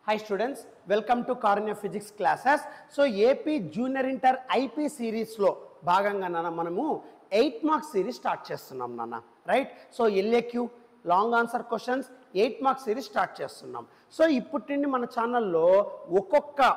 Hi students, welcome to Karunya Physics classes. So AP Junior Inter IP series lo bhaganga nana manamu 8 mark series start chestunnam nana, right? So LAQ long answer questions 8 mark series start chestunnam. So ipputindi mana channel lo okokka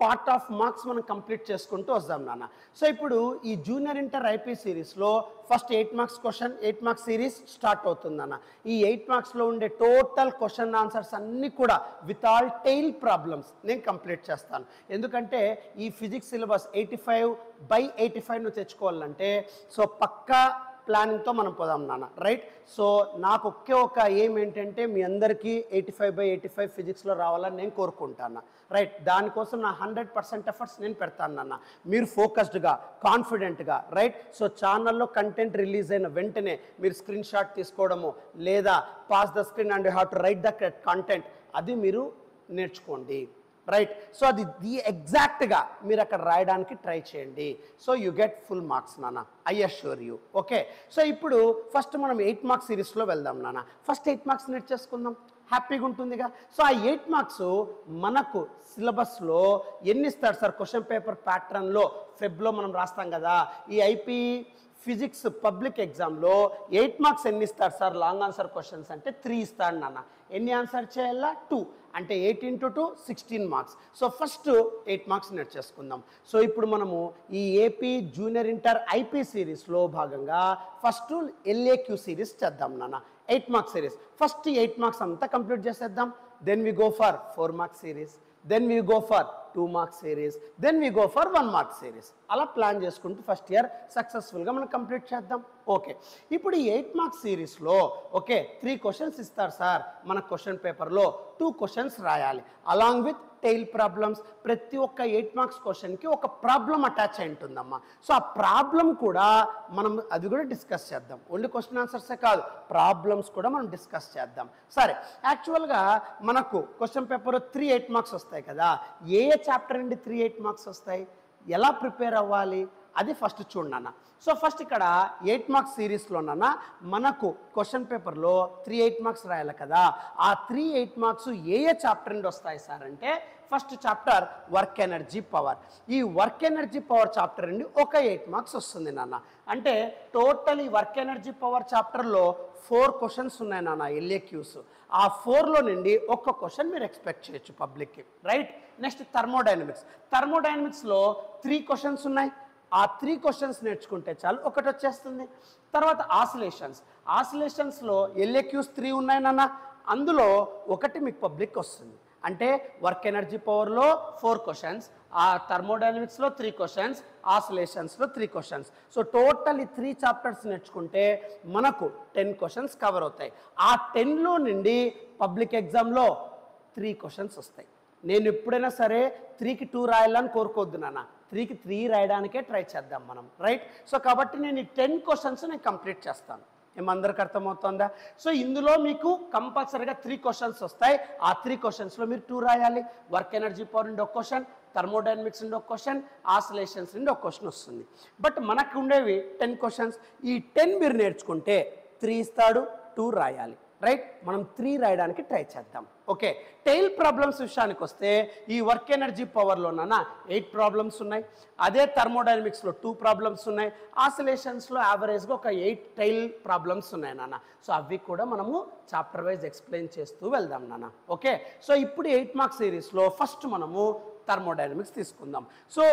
part of marks మనం complete చేసుకుంటూ వద్దాం నాన్న. So ఇప్పుడు ఈ junior inter IP సిరీస్లో first 8 marks question 8 marks series start అవుతుందన్న. ఈ 8 మార్క్స్లో ఉండే టోటల్ క్వశ్చన్ ఆన్సర్స్ అన్నీ కూడా విత్ ఆల్ టైల్ ప్రాబ్లమ్స్ నేను కంప్లీట్ చేస్తాను. ఎందుకంటే ఈ ఫిజిక్స్ సిలబస్ 85/85 ను తెచ్చుకోవాలంటే సో పక్కా ప్లానింగ్తో మనం పోదాం నాన్న, రైట్? సో నాకు ఒక ఎయిమ్ ఏంటంటే మీ అందరికీ 85/85 ఫిజిక్స్లో రావాలని నేను కోరుకుంటాను, రైట్? దానికోసం నా 100% ఎఫర్ట్స్ నేను పెడతాను నాన్న. మీరు ఫోకస్డ్గా కాన్ఫిడెంట్గా, రైట్? సో ఛానల్లో కంటెంట్ రిలీజ్ అయిన వెంటనే మీరు స్క్రీన్ షాట్ తీసుకోవడము లేదా pass the screen and you have to right the content అది మీరు నేర్చుకోండి, రైట్? సో అది ఎగ్జాక్ట్గా మీరు అక్కడ రాయడానికి ట్రై చేయండి. So you get full marks నాన్న, I assure you. Okay, so ఇప్పుడు ఫస్ట్ మనం 8 మార్క్స్ సిరీస్లో వెళ్దాం నాన్న. ఫస్ట్ 8 మార్క్స్ నేర్చేసుకుందాం, హ్యాపీగా ఉంటుందిగా. సో ఆ 8 మార్క్స్ మనకు సిలబస్లో ఎన్ని ఇస్తాడు సార్? క్వశ్చన్ పేపర్ ప్యాటర్న్లో ఫెబ్లో మనం రాస్తాం కదా. ఈ ఐపీ ఫిజిక్స్ పబ్లిక్ ఎగ్జామ్లో 8 మార్క్స్ ఎన్ని ఇస్తారు సార్ లాంగ్ ఆన్సర్ క్వశ్చన్స్ అంటే 3 ఇస్తాడు నాన్న. ఎన్ని ఆన్సర్ చేయాలా? 2, అంటే 8 × 2 16 మార్క్స్. సో ఫస్ట్ 8 మార్క్స్ నేర్చేసుకుందాం. సో ఇప్పుడు మనము ఈ ఏపీ జూనియర్ ఇంటర్ ఐపీ సిరీస్లో భాగంగా ఫస్ట్ LAQ సిరీస్ చేద్దాం నాన్న. 8 మార్క్స్ సిరీస్ ఫస్ట్ 8 మార్క్స్ అంతా కంప్లీట్ చేసేద్దాం. Then we go for 4 marks series, then we go for 2 marks series, then we go for 1 mark series. అలా ప్లాన్ చేసుకుంటూ first year సక్సెస్ఫుల్గా మనం కంప్లీట్ చేద్దాం. ఓకే, ఇప్పుడు ఈ 8 మార్క్స్ సిరీస్లో ఓకే 3 క్వశ్చన్స్ ఇస్తారు సార్. మన క్వశ్చన్ పేపర్లో 2 క్వశ్చన్స్ రాయాలి అలాంగ్ విత్ టైల్ ప్రాబ్లమ్స్. ప్రతి ఒక్క 8 మార్క్స్ క్వశ్చన్కి ఒక ప్రాబ్లం అటాచ్ అయి ఉంటుందమ్మా. సో ఆ ప్రాబ్లం కూడా మనం అది కూడా డిస్కస్ చేద్దాం. ఓన్లీ క్వశ్చన్ ఆన్సర్సే కాదు, ప్రాబ్లమ్స్ కూడా మనం డిస్కస్ చేద్దాం. సరే, యాక్చువల్గా మనకు క్వశ్చన్ పేపర్ 3 8 మార్క్స్ వస్తాయి కదా. ఏ చాప్టర్ నుండి 3 8 మార్క్స్ వస్తాయి, ఎలా ప్రిపేర్ అవ్వాలి అది ఫస్ట్ చూడన్న. సో ఫస్ట్ ఇక్కడ 8 మార్క్స్ సిరీస్లోనన్నా మనకు క్వశ్చన్ పేపర్లో 3 8 మార్క్స్ రాయాలి కదా. ఆ 3 8 మార్క్స్ ఏ చాప్టర్ నుండి వస్తాయి సార్ అంటే first chapter work energy power. ఈ వర్క్ ఎనర్జీ పవర్ చాప్టర్ నుండి ఒక 8 మార్క్స్ వస్తుంది నాన్న. అంటే టోటల్ ఈ వర్క్ ఎనర్జీ పవర్ చాప్టర్లో 4 క్వశ్చన్స్ ఉన్నాయి నాన్న LAQs. ఆ 4లో నుండి ఒక్క క్వశ్చన్ మీరు ఎక్స్పెక్ట్ చేయొచ్చు పబ్లిక్కి, రైట్? నెక్స్ట్ థర్మోడైనమిక్స్లో 3 క్వశ్చన్స్ ఉన్నాయి. ఆ 3 క్వశ్చన్స్ నేర్చుకుంటే చాలు, ఒకటి వచ్చేస్తుంది. తర్వాత ఆసిలేషన్స్లో LAQs 3 ఉన్నాయి నాన్న. అందులో ఒకటి మీకు పబ్లిక్ వస్తుంది. అంటే వర్క్ ఎనర్జీ పవర్లో 4 క్వశ్చన్స్, ఆ థర్మోడైనమిక్స్లో 3 క్వశ్చన్స్, ఆసిలేషన్స్లో 3 క్వశ్చన్స్. సో టోటల్ ఈ 3 చాప్టర్స్ నేర్చుకుంటే మనకు 10 క్వశ్చన్స్ కవర్ అవుతాయి. ఆ 10లో నుండి పబ్లిక్ ఎగ్జామ్లో 3 క్వశ్చన్స్ వస్తాయి. నేను ఎప్పుడైనా సరే 3కి 2 రాయాలని కోరుకోవద్దు నాన్న, 3కి 3 రాయడానికే ట్రై చేద్దాం మనం, రైట్? సో కాబట్టి నేను ఈ 10 క్వశ్చన్స్ నేను కంప్లీట్ చేస్తాను. ఏమందరికి అర్థమవుతుందా? సో ఇందులో మీకు కంపల్సరీగా 3 క్వశ్చన్స్ వస్తాయి. ఆ 3 క్వశ్చన్స్లో మీరు 2 రాయాలి. వర్క్ ఎనర్జీ పవర్ నుండి ఒక క్వశ్చన్, థర్మోడైనమిక్స్ నుండి ఒక క్వశ్చన్, ఆసిలేషన్స్ నుండి ఒక క్వశ్చన్ వస్తుంది. బట్ మనకు ఉండేవి 10 క్వశ్చన్స్. ఈ 10 మీరు నేర్చుకుంటే 3 ఇస్తాడు, 2 రాయాలి, రైట్? మనం 3 రాయడానికి ట్రై చేద్దాం. ఓకే, టైల్ ప్రాబ్లమ్స్ విషయానికి వస్తే ఈ వర్క్ ఎనర్జీ పవర్లోనన్నా 8 ప్రాబ్లమ్స్ ఉన్నాయి. అదే థర్మోడైనమిక్స్లో 2 ప్రాబ్లమ్స్ ఉన్నాయి. ఆసిలేషన్స్లో యావరేజ్గా ఒక 8 టైల్ ప్రాబ్లమ్స్ ఉన్నాయి నాన్న. సో అవి కూడా మనము చాప్టర్ వైజ్ ఎక్స్ప్లెయిన్ చేస్తూ వెళ్దాం నాన్న. ఓకే, సో ఇప్పుడు 8 మార్క్స్ సిరీస్లో ఫస్ట్ మనము థర్మోడైనమిక్స్ తీసుకుందాం. సో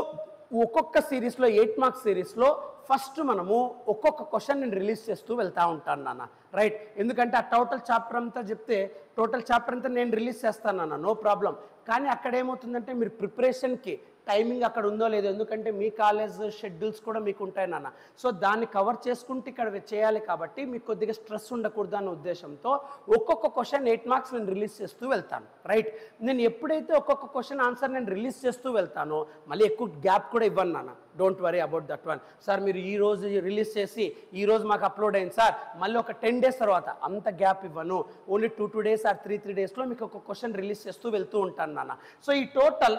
ఒక్కొక్క సిరీస్లో 8 మార్క్స్ సిరీస్లో ఫస్ట్ మనము ఒక్కొక్క క్వశ్చన్ నేను రిలీజ్ చేస్తూ వెళ్తూ ఉంటాను నాన్న, రైట్? ఎందుకంటే ఆ టోటల్ చాప్టర్ అంతా చెప్తే టోటల్ చాప్టర్ అంతా నేను రిలీజ్ చేస్తాను నాన్న, నో ప్రాబ్లం. కానీ అక్కడ ఏమవుతుందంటే మీరు ప్రిపరేషన్కి టైమింగ్ అక్కడ ఉందో లేదో, ఎందుకంటే మీ కాలేజ్ షెడ్యూల్స్ కూడా మీకు ఉంటాయి నాన్న. సో దాన్ని కవర్ చేసుకుంటూ ఇక్కడ చేయాలి కాబట్టి మీకు కొద్దిగా స్ట్రెస్ ఉండకూడదు అన్న ఉద్దేశంతో ఒక్కొక్క క్వశ్చన్ 8 మార్క్స్ నేను రిలీజ్ చేస్తూ వెళ్తాను, రైట్? నేను ఎప్పుడైతే ఒక్కొక్క క్వశ్చన్ ఆన్సర్ నేను రిలీజ్ చేస్తూ వెళ్తానో మళ్ళీ ఎక్కువ గ్యాప్ కూడా ఇవ్వను నాన్న. Don't worry about that one. Sir మీరు ఈ రోజు రిలీజ్ చేసి ఈ రోజు మాకు అప్లోడ్ అయింది సార్, మళ్ళీ ఒక 10 days తర్వాత అంత గ్యాప్ ఇవ్వను. ఓన్లీ 2 days ఆర్ 3 daysలో మీకు ఒక క్వశ్చన్ రిలీజ్ చేస్తూ వెళ్తూ ఉంటాను నాన్న. సో ఈ టోటల్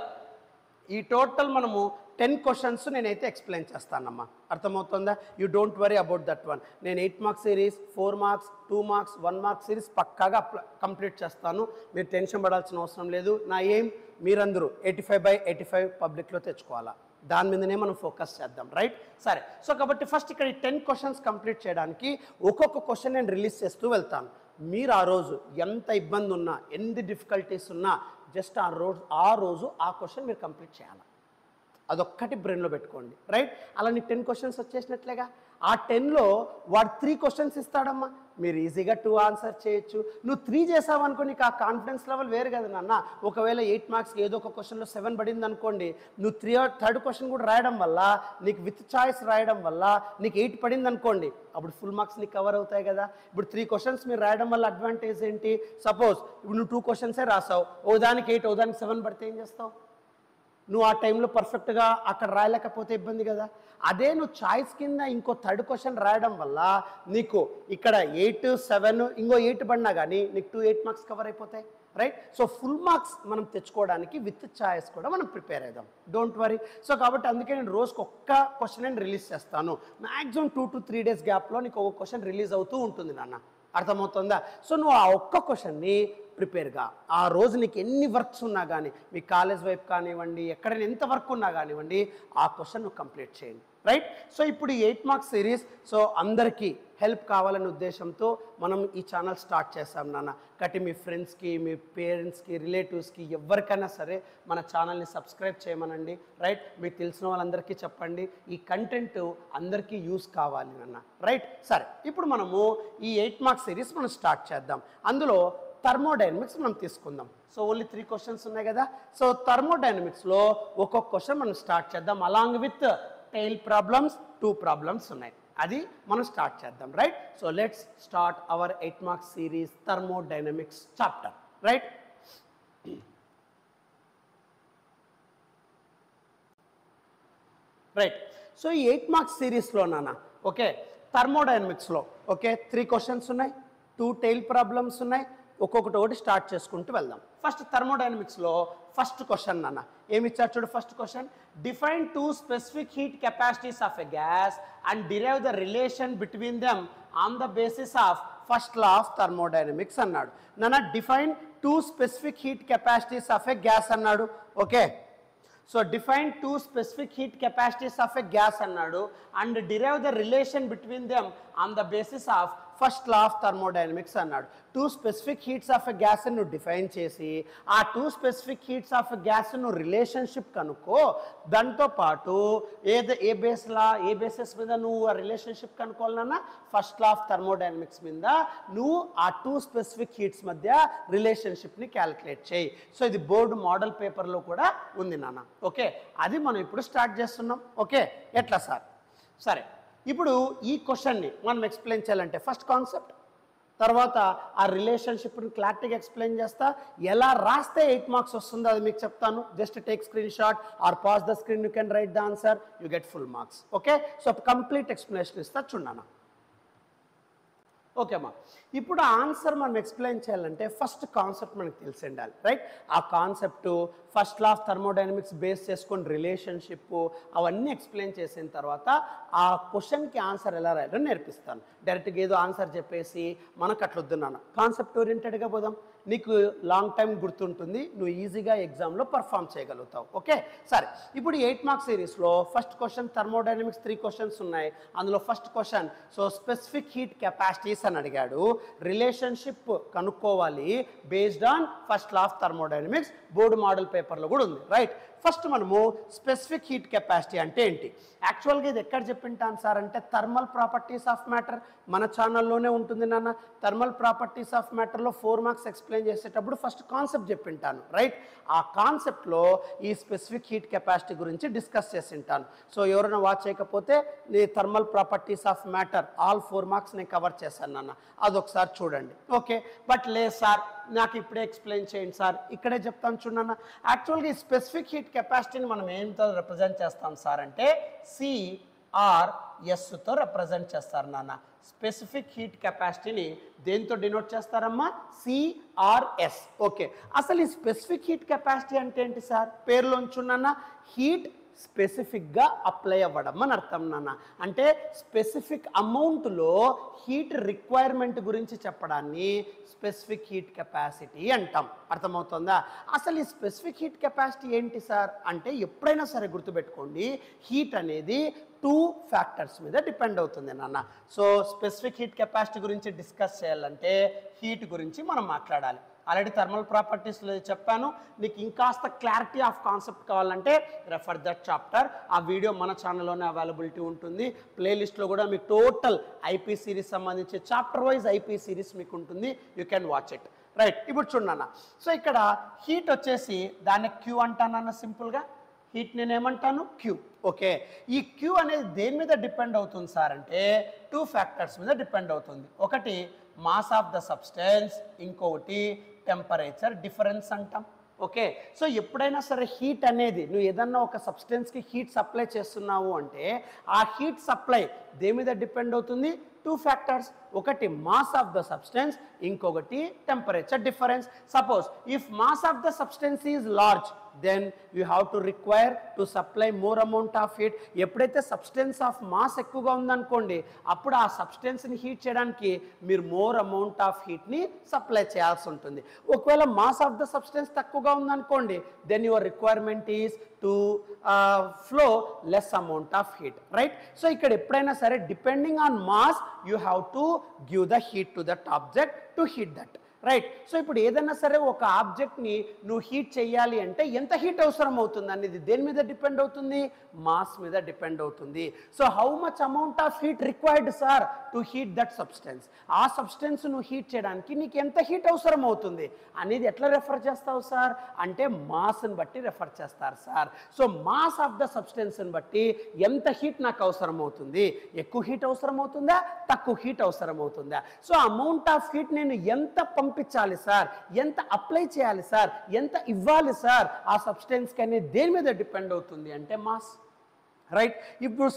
ఈ టోటల్ మనము 10 క్వశ్చన్స్ నేనైతే ఎక్స్ప్లెయిన్ చేస్తానమ్మా, అర్థమవుతుందా? You don't worry about that one. నేను 8 marks series, 4 marks, 2 marks, 1 mark series పక్కాగా కంప్లీట్ చేస్తాను. మీరు టెన్షన్ పడాల్సిన అవసరం లేదు. నా ఏం మీరందరూ 85/85 పబ్లిక్లో తెచ్చుకోవాలా, దాని మీదనే మనం ఫోకస్ చేద్దాం, రైట్? సరే, సో కాబట్టి ఫస్ట్ ఇక్కడ ఈ 10 క్వశ్చన్స్ కంప్లీట్ చేయడానికి ఒక్కొక్క క్వశ్చన్ నేను రిలీజ్ చేస్తూ వెళ్తాను. మీరు ఆ రోజు ఎంత ఇబ్బంది ఉన్నా, ఎన్ని డిఫికల్టీస్ ఉన్నా, జస్ట్ ఆ రోజు ఆ క్వశ్చన్ మీరు కంప్లీట్ చేయాలి. అదొక్కటి బ్రెయిన్లో పెట్టుకోండి, రైట్? అలా నీకు 10 క్వశ్చన్స్ వచ్చేసినట్లేగా. ఆ 10లో వాడు 3 క్వశ్చన్స్ ఇస్తాడమ్మా, మీరు ఈజీగా 2 ఆన్సర్ చేయొచ్చు. నువ్వు 3 చేసావు అనుకో, నీకు ఆ కాన్ఫిడెన్స్ లెవెల్ వేరు కదా నాన్న. ఒకవేళ 8 మార్క్స్ ఏదో ఒక క్వశ్చన్లో 7 పడింది అనుకోండి, నువ్వు 3rd క్వశ్చన్ కూడా రాయడం వల్ల, నీకు విత్ చాయిస్ రాయడం వల్ల నీకు 8 పడింది అనుకోండి, అప్పుడు ఫుల్ మార్క్స్ నీకు కవర్ అవుతాయి కదా. ఇప్పుడు 3 క్వశ్చన్స్ మీరు రాయడం వల్ల అడ్వాంటేజ్ ఏంటి? సపోజ్ ఇప్పుడు నువ్వు 2 క్వశ్చన్సే రాసావు, ఓ దానికి 8 ఓ దానికి 7 పడితే ఏం చేస్తావు? నువ్వు ఆ టైంలో పర్ఫెక్ట్గా అక్కడ రాయలేకపోతే ఇబ్బంది కదా. అదే నువ్వు చాయిస్ కింద ఇంకో 3rd క్వశ్చన్ రాయడం వల్ల నీకు ఇక్కడ 8, 7 ఇంకో 8 పడినా కానీ నీకు 2 8 మార్క్స్ కవర్ అయిపోతాయి, రైట్? సో ఫుల్ మార్క్స్ మనం తెచ్చుకోవడానికి విత్ చాయిస్ కూడా మనం ప్రిపేర్ అవుదాం, డోంట్ వరీ. సో కాబట్టి అందుకే నేను రోజుకి ఒక్క క్వశ్చన్ నేను రిలీజ్ చేస్తాను. మ్యాక్సిమం 2 to 3 days గ్యాప్లో నీకు ఒక క్వశ్చన్ రిలీజ్ అవుతూ ఉంటుంది నాన్న, అర్థమవుతుందా? సో నువ్వు ఆ ఒక్క క్వశ్చన్ని ప్రిపేర్గా, ఆ రోజు నీకు ఎన్ని వర్క్స్ ఉన్నా కానీ, మీ కాలేజ్ వైపు కానివ్వండి, ఎక్కడైనా ఎంత వర్క్ ఉన్నా కానివ్వండి, ఆ క్వశ్చన్ నువ్వు కంప్లీట్ చేయండి, రైట్? సో ఇప్పుడు ఈ 8 మార్క్స్ సిరీస్, సో అందరికీ హెల్ప్ కావాలనే ఉద్దేశంతో మనం ఈ ఛానల్ స్టార్ట్ చేస్తాం నాన్న. కాబట్టి మీ ఫ్రెండ్స్కి, మీ పేరెంట్స్కి, రిలేటివ్స్కి ఎవరికైనా సరే మన ఛానల్ని సబ్స్క్రైబ్ చేయమనండి, రైట్? మీకు తెలిసిన వాళ్ళందరికీ చెప్పండి. ఈ కంటెంట్ అందరికీ యూస్ కావాలి నాన్న, రైట్? సరే, ఇప్పుడు మనము ఈ 8 మార్క్స్ సిరీస్ మనం స్టార్ట్ చేద్దాం. అందులో థర్మోడైనమిక్స్ మనం తీసుకుందాం. సో ఓన్లీ 3 క్వశ్చన్స్ ఉన్నాయి కదా. సో థర్మోడైనమిక్స్లో ఒక్కొక్క క్వశ్చన్ మనం స్టార్ట్ చేద్దాం. Along with tile problems 2 problems ఉన్నాయి, అది మనం స్టార్ట్ చేద్దాం, right? So let's start our 8 marks series thermodynamics chapter, right? Right, so ఈ 8 మార్క్స్ సిరీస్లో నాన్న, ఓకే, థర్మోడైనమిక్స్లో ఓకే 3 క్వశ్చన్స్ ఉన్నాయి, 2 టైల్ ప్రాబ్లమ్స్ ఉన్నాయి. ఒక్కొక్కటి స్టార్ట్ చేసుకుంటూ వెళ్దాం. ఫస్ట్ థర్మోడైనమిక్స్లో ఫస్ట్ క్వశ్చన్ నాన్న ఏమి ఇచ్చారు చూడు. First question, define 2 specific heat capacities of a gas and derive the relation between them on the basis of first law of thermodynamics అన్నాడు నాన్న. Define 2 specific heat capacities of a gas అన్నాడు, okay. So define 2 specific heat capacities of a gas అన్నాడు and derive the relation between them on the basis of first law of thermodynamics అన్నాడు. 2 specific heats of a gas నువ్వు define చేసి, ఆ 2 specific heats of a gas నువ్వు relationship కనుక్కో. దాంతో పాటు ఏ బేసిస్ మీద నువ్వు ఆ రిలేషన్షిప్ కనుక్కోవాలన్నా, ఫస్ట్ లా ఆఫ్ థర్మోడైనమిక్స్ మీద నువ్వు ఆ 2 స్పెసిఫిక్ హీట్స్ మధ్య రిలేషన్షిప్ని క్యాలిక్యులేట్ చేయి. సో ఇది బోర్డు మోడల్ పేపర్లో కూడా ఉంది నాన్న, ఓకే. అది మనం ఇప్పుడు స్టార్ట్ చేస్తున్నాం, ఓకే. ఎట్లా సార్? సరే, ఇప్పుడు ఈ క్వశ్చన్ని మనం ఎక్స్ప్లెయిన్ చేయాలంటే ఫస్ట్ కాన్సెప్ట్, తర్వాత ఆ రిలేషన్షిప్ని క్లారిటీగా ఎక్స్ప్లెయిన్ చేస్తా. ఎలా రాస్తే 8 మార్క్స్ వస్తుందో అది మీకు చెప్తాను. Just take screen shot are pass the screen, you can write the answer, you get full marks, okay. So complete explanation ఇస్తా చూడన్నా, ఓకే అమ్మా. ఇప్పుడు ఆన్సర్ మనం ఎక్స్ప్లెయిన్ చేయాలంటే ఫస్ట్ కాన్సెప్ట్ మనకు తెలిసి ఉండాలి, రైట్? ఆ concept first law of thermodynamics base చేసుకొని రిలేషన్షిప్ అవన్నీ ఎక్స్ప్లెయిన్ చేసిన తర్వాత ఆ క్వశ్చన్కి ఆన్సర్ ఎలా రాయాలో నేర్పిస్తాను. డైరెక్ట్గా ఏదో ఆన్సర్ చెప్పేసి మనకు అట్లా వద్దున్నాను, కాన్సెప్ట్ ఓరియంటెడ్గా పోదాం. నీకు లాంగ్ టైం గుర్తుంటుంది, నువ్వు ఈజీగా ఎగ్జామ్లో పర్ఫామ్ చేయగలుగుతావు, ఓకే. సరే, ఇప్పుడు 8 మార్క్స్ సిరీస్లో ఫస్ట్ క్వశ్చన్ థర్మోడైనమిక్స్ 3 క్వశ్చన్స్ ఉన్నాయి. అందులో first question, so specific heat capacities అని అడిగాడు. రిలేషన్షిప్ కనుక్కోవాలి based on first law of thermodynamics, board model పేపర్లో కూడా ఉంది, రైట్? ఫస్ట్ మనము స్పెసిఫిక్ హీట్ కెపాసిటీ అంటే ఏంటి, యాక్చువల్గా ఇది ఎక్కడ చెప్పింటాను సార్ అంటే థర్మల్ ప్రాపర్టీస్ ఆఫ్ మ్యాటర్ మన ఛానల్లోనే ఉంటుంది నాన్న. థర్మల్ ప్రాపర్టీస్ ఆఫ్ మ్యాటర్లో 4 మార్క్స్ ఎక్స్ప్లెయిన్ చేసేటప్పుడు ఫస్ట్ కాన్సెప్ట్ చెప్పింటాను, రైట్? ఆ కాన్సెప్ట్లో ఈ స్పెసిఫిక్ హీట్ కెపాసిటీ గురించి డిస్కస్ చేసింటాను. సో ఎవరైనా వాచ్ చేయకపోతే ఈ thermal properties of matter all 4 marks నేను కవర్ చేశాను నాన్న, అదొకసారి చూడండి, ఓకే. బట్ లేదు సార్ నాకు ఇప్పుడే ఎక్స్ప్లెయిన్ చేయండి సార్, ఇక్కడే చెప్తాను చూడన్నా. యాక్చువల్గా ఈ స్పెసిఫిక్ హీట్ కెపాసిటీని మనం ఏంతో రిప్రజెంట్ చేస్తాం సార్ అంటే, సి ఆర్ ఎస్తో రిప్రజెంట్ చేస్తారు నాన్న. స్పెసిఫిక్ హీట్ కెపాసిటీని దేంతో డినోట్ చేస్తారమ్మా? సిఆర్ఎస్. ఓకే, అసలు ఈ స్పెసిఫిక్ హీట్ కెపాసిటీ అంటే ఏంటి సార్? పేరులోంచున్న హీట్ స్పెసిఫిక్గా అప్లై అవ్వడం అని అర్థం నాన్న. అంటే స్పెసిఫిక్ అమౌంట్లో హీట్ రిక్వైర్మెంట్ గురించి చెప్పడాన్ని స్పెసిఫిక్ హీట్ కెపాసిటీ అంటాం. అర్థమవుతుందా? అసలు ఈ స్పెసిఫిక్ హీట్ కెపాసిటీ ఏంటి సార్ అంటే, ఎప్పుడైనా సరే గుర్తుపెట్టుకోండి, హీట్ అనేది 2 ఫ్యాక్టర్స్ మీద డిపెండ్ అవుతుంది నాన్న. సో స్పెసిఫిక్ హీట్ కెపాసిటీ గురించి డిస్కస్ చేయాలంటే హీట్ గురించి మనం మాట్లాడాలి. ఆల్రెడీ థర్మల్ ప్రాపర్టీస్లో చెప్పాను. నీకు ఇంకాస్త క్లారిటీ ఆఫ్ కాన్సెప్ట్ కావాలంటే రెఫర్ దట్ చాప్టర్. ఆ వీడియో మన ఛానల్లోనే అవైలబిలిటీ ఉంటుంది. ప్లేలిస్ట్లో కూడా మీకు టోటల్ ఐపీ సిరీస్ సంబంధించి చాప్టర్ వైజ్ ఐపీ సిరీస్ మీకు ఉంటుంది. You can watch it. Right, ఇప్పుడు చూడన్నా. సో ఇక్కడ హీట్ వచ్చేసి దాన్ని క్యూ అంటానన్న సింపుల్గా. హీట్ నేనేమంటాను? క్యూ. ఓకే, ఈ క్యూ అనేది దేని మీద డిపెండ్ అవుతుంది సార్ అంటే 2 ఫ్యాక్టర్స్ మీద డిపెండ్ అవుతుంది. ఒకటి మాస్ ఆఫ్ ద సబ్స్టెన్స్, ఇంకొకటి టెంపరేచర్ డిఫరెన్స్ అంటాం. ఓకే, సో ఎప్పుడైనా సరే హీట్ అనేది నువ్వు ఏదన్నా ఒక సబ్స్టెన్స్కి హీట్ సప్లై చేస్తున్నావు అంటే ఆ హీట్ సప్లై దేని మీద డిపెండ్ అవుతుంది? 2 ఫ్యాక్టర్స్. ఒకటి మాస్ ఆఫ్ ద సబ్స్టెన్స్, ఇంకొకటి temperature difference. Suppose if mass of the substance is large, then you have to require to supply more amount of heat. ఎప్పుడైతే substance of mass ఎక్కువగా ఉందనుకోండి, అప్పుడు ఆ సబ్స్టెన్స్ని హీట్ చేయడానికి మీరు మోర్ అమౌంట్ ఆఫ్ హీట్ని సప్లై చేయాల్సి ఉంటుంది. ఒకవేళ మాస్ ఆఫ్ ద సబ్స్టెన్స్ తక్కువగా ఉందనుకోండి, then your requirement is to flow less amount of heat. Right, so ఇక్కడ ఎప్పుడైనా సరే depending on mass you have to give the heat to that object to heat that. Right, so ఇప్పుడు ఏదైనా సరే ఒక ఆబ్జెక్ట్ని నువ్వు హీట్ చేయాలి అంటే ఎంత హీట్ అవసరం అవుతుంది అనేది దేని మీద డిపెండ్ అవుతుంది? మాస్ మీద డిపెండ్ అవుతుంది. So how much amount of heat required sir to heat that substance? ఆ సబ్స్టెన్స్ నువ్వు హీట్ చేయడానికి నీకు ఎంత హీట్ అవసరం అవుతుంది అనేది ఎట్లా రెఫర్ చేస్తావు సార్ అంటే మాస్ని బట్టి రెఫర్ చేస్తారు sir. So mass of the సబ్స్టెన్స్ని బట్టి ఎంత హీట్ నాకు అవసరం అవుతుంది, ఎక్కువ హీట్ అవసరం అవుతుందా, తక్కువ హీట్ అవసరం అవుతుందా? సో అమౌంట్ ఆఫ్ హీట్ నేను ఎంత పంపించాలి సార్, ఎంత అప్లై చేయాలి సార్, ఎంత ఇవ్వాలి సార్ ఆ సబ్స్టెన్స్కి అనేది దేని మీద డిపెండ్ అవుతుంది అంటే mass. Right, if you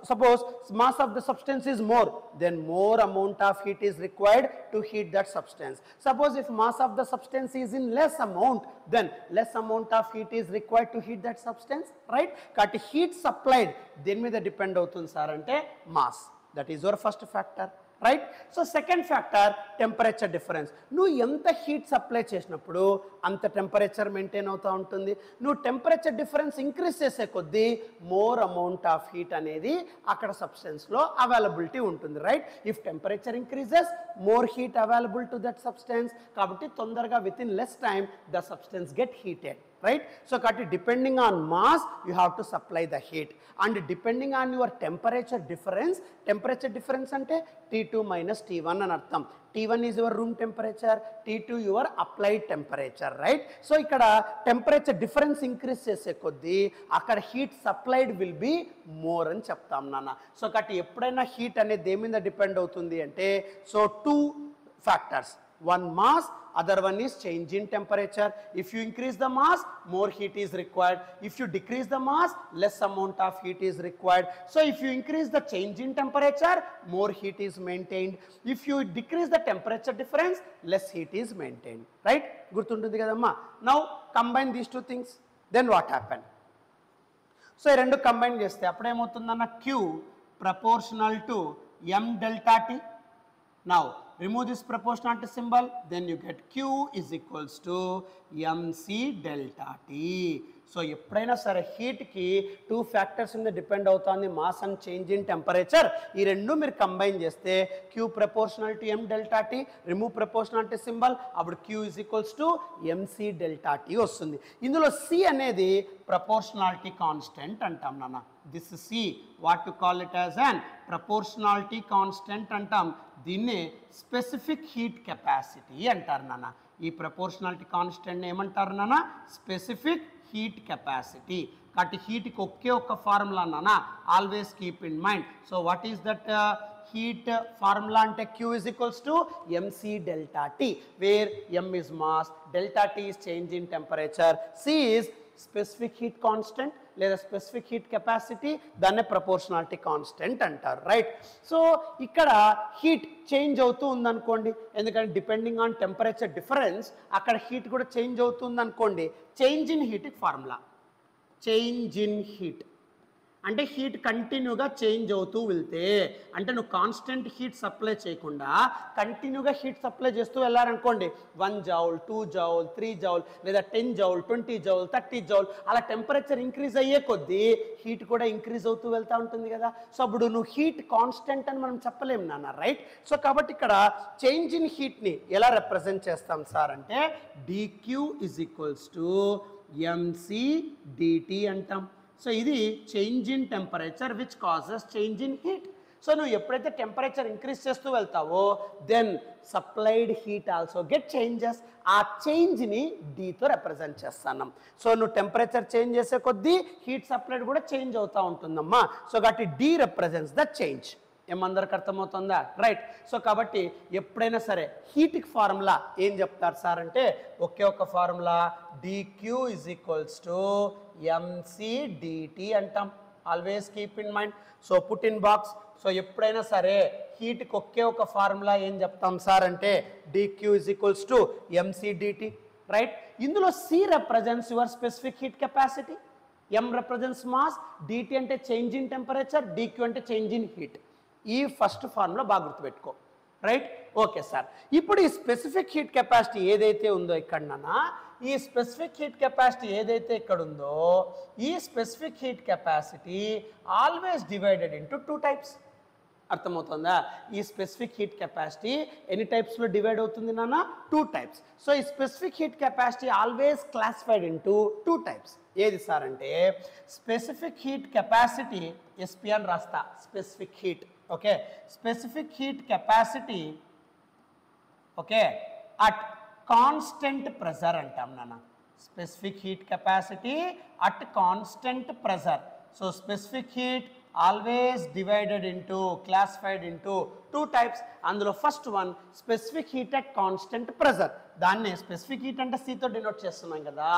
suppose mass of the substance is more, then more amount of heat is required to heat that substance. Suppose if mass of the substance is in less amount, then less amount of heat is required to heat that substance. Right, కాబట్టి heat supplied దేని మీద depend అవుతుంది sir అంటే mass. That is your first factor. Right, so second factor temperature difference. నువ్వు ఎంత heat supply చేసినప్పుడు అంత temperature maintain అవుతూ ఉంటుంది. నువ్వు టెంపరేచర్ డిఫరెన్స్ ఇంక్రీజ్ చేసే కొద్దీ మోర్ అమౌంట్ ఆఫ్ హీట్ అనేది అక్కడ సబ్స్టెన్స్లో అవైలబిలిటీ ఉంటుంది. Right, if temperature increases more heat available to that substance, కాబట్టి తొందరగా with in less time the substance get heated. Right, so depending on mass you have to supply the heat, and depending on your temperature difference ante T2 minus T1 అని అర్థం. T1 is your room temperature, T2 your applied temperature. Right, so ikkada temperature difference increase chese koddi akkada heat supplied will be more అని చెప్తాం నాన్న. So ఎప్పుడైనా heat అనేది దేని మీద depend అవుతుంది అంటే so 2 factors, one mass, other one is change in temperature. If you increase the mass, more heat is required. If you decrease the mass, less amount of heat is required. So if you increase the change in temperature, more heat is maintained. If you decrease the temperature difference, less heat is maintained. Right, gurtuntundi kadamma. Now combine these two things, then what happen? So ఈ రెండు combine చేస్తే అప్పుడు ఏమవుతుందన్న Q proportional to m delta T. Now remove this proportionality symbol, then you get Q is equals to mc delta T. So ఎప్పుడైనా సరే హీట్కి 2 factors మీద depend అవుతుంది, mass and change in temperature. ఈ రెండు మీరు కంబైన్ చేస్తే Q proportional to m delta T, remove proportionality symbol, అప్పుడు Q is equals to mc delta T వస్తుంది. ఇందులో C అనేది ప్రపోర్షనాలిటీ కాన్స్టెంట్ అంటాం నాన్న. This C what to call it as an proportionality constant అంటాం. దీన్ని స్పెసిఫిక్ హీట్ కెపాసిటీ అంటారు నాన్న. ఈ ప్రపోర్షనాలిటీ కాన్స్టెంట్ ఏమంటారు నాన్న? Specific heat capacity. కాబట్టి హీట్కి ఒకే ఒక్క ఫార్ములా నాన్న, always keep in mind. So what is that heat formula ante Q is equals to mc delta T, where m is mass, delta T is change in temperature, C is specific heat constant, లేదా specific heat capacity, దాన్నే proportionality constant అంటారు, right. So ఇక్కడ heat change అవుతూ ఉందనుకోండి, ఎందుకంటే depending on temperature difference అక్కడ heat కూడా change అవుతుంది అనుకోండి. చేంజ్ ఇన్ హీట్కి ఫార్ములా చేంజ్ ఇన్ హీట్ అంటే హీట్ కంటిన్యూగా చేంజ్ అవుతూ వెళ్తే, అంటే నువ్వు కాన్స్టెంట్ హీట్ సప్లై చేయకుండా కంటిన్యూగా హీట్ సప్లై చేస్తూ వెళ్ళారనుకోండి, 1 జౌల్ 2 జౌల్ 3 జౌల్ లేదా 10 జౌల్ 20 జౌల్ 30 జౌల్ అలా టెంపరేచర్ ఇంక్రీజ్ అయ్యే కొద్దీ హీట్ కూడా ఇంక్రీజ్ అవుతూ వెళ్తూ ఉంటుంది కదా. సో అప్పుడు నువ్వు హీట్ కాన్స్టెంట్ అని మనం చెప్పలేము నాన్న, రైట్. సో కాబట్టి ఇక్కడ చేంజ్ ఇన్ హీట్ని ఎలా రిప్రజెంట్ చేస్తాం సార్ అంటే dq is equals to mc dt అంటాం. సో ఇది change in temperature which causes change in heat. So నువ్వు ఎప్పుడైతే టెంపరేచర్ ఇంక్రీజ్ చేస్తూ వెళ్తావో then supplied heat also get changes. ఆ చేంజ్ని డీతో రిప్రజెంట్ చేస్తున్నాం. సో నువ్వు టెంపరేచర్ చేంజ్ చేసే కొద్దీ హీట్ సప్లైడ్ కూడా చేంజ్ అవుతూ ఉంటుందమ్మా. సో కాబట్టి డి రిప్రజెంట్స్ ద చేంజ్. ఏమందరికి అర్థమవుతుందా, రైట్. సో కాబట్టి ఎప్పుడైనా సరే హీట్కి ఫార్ములా ఏం చెప్తారు సార్ అంటే ఒకే ఒక formula dq is equals to mc dt అంటాం. Always keep in mind. So put in box. So ఎప్పుడైనా సరే హీట్కి ఒకే ఒక ఫార్ములా ఏం చెప్తాం సార్ అంటే dq is equals to mc dt, right. ఇందులో c represents your specific heat capacity, m represents mass, dt అంటే change in temperature, dq అంటే change in heat. ఈ ఫస్ట్ ఫార్ములా బాగా గుర్తుపెట్టుకో, రైట్. Okay sir. ఇప్పుడు ఈ స్పెసిఫిక్ హీట్ కెపాసిటీ ఏదైతే ఉందో ఇక్కడనా, ఈ స్పెసిఫిక్ హీట్ కెపాసిటీ ఏదైతే ఇక్కడ ఉందో ఈ specific heat capacity always divided into 2 types. అర్థమవుతుందా? ఈ స్పెసిఫిక్ హీట్ కెపాసిటీ ఎన్ని టైప్స్లో డివైడ్ అవుతుంది నాన్న? 2 టైప్స్. సో ఈ specific heat capacity always classified into 2 types. ఏది సార్ అంటే స్పెసిఫిక్ హీట్ కెపాసిటీ ఎస్పీ అని రాస్తా, specific heat, okay. Specific heat capacity okay at constant pressure అంటాం నాన్న. Specific heat capacity at constant pressure. So specific heat always divided into classified into 2 types. అందులో first one specific heat at constant pressure. దాన్నే specific heat అంటే సితో denote చేస్తున్నాం కదా,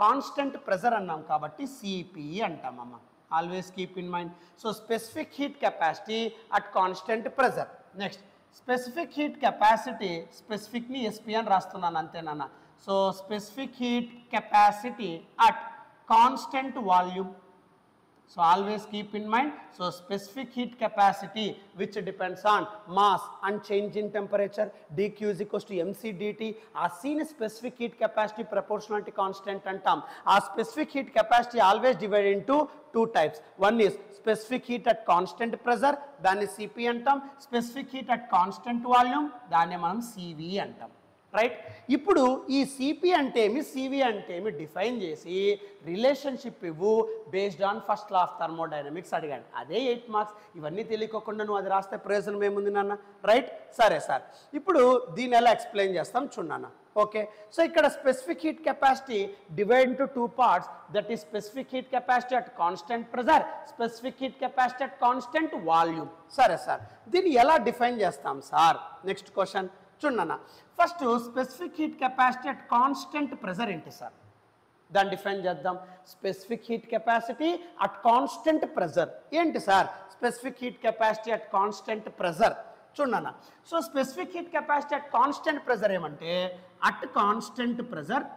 constant pressure అన్నాం కాబట్టి సిపి అంటామమ్మ. Always keep in mind. So specific heat capacity at constant pressure. Next specific heat capacity, స్పెసిఫిక్ని ఎస్పీ అని రాస్తున్నాను అంతేనన్న. So specific heat capacity at constant volume. So always keep in mind, so specific heat capacity which depends on mass and change in temperature, dq is equals to mc dt. ఆ seen specific heat capacity proportionality constant అంటాం. ఆ specific heat capacity always divided into 2 types. One is specific heat at constant pressure, దాన్ని cp అంటాం. specific heat at constant volume, దాన్ని మనం cv అంటాం, right. ఇప్పుడు ఈ సిపి అంటే ఏమి, సివి అంటే ఏమి డిఫైన్ చేసి రిలేషన్షిప్ ఇవ్వు based on first law of thermodynamics అడిగాను. అదే 8 మార్క్స్. ఇవన్నీ తెలియకోకుండా నువ్వు అది రాస్తే ప్రయోజనం ఏముంది నాన్న, రైట్. సరే సార్, ఇప్పుడు దీన్ని ఎలా ఎక్స్ప్లెయిన్ చేస్తాం చూడన్నా, ఓకే. సో ఇక్కడ specific heat capacity divide into 2 parts, that is specific heat capacity at constant pressure, specific heat capacity at constant volume. సరే సార్, దీన్ని ఎలా డిఫైన్ చేస్తాం సార్? నెక్స్ట్ క్వశ్చన్ చూడన్నా. First specific heat capacity at constant pressure ఏంటి sir? దాన్ని define చేద్దాం. Specific heat capacity at constant pressure ఏంటి sir? Specific heat capacity at constant pressure చూడన్నా. So specific heat capacity at constant pressure ఏమంటే at constant pressure,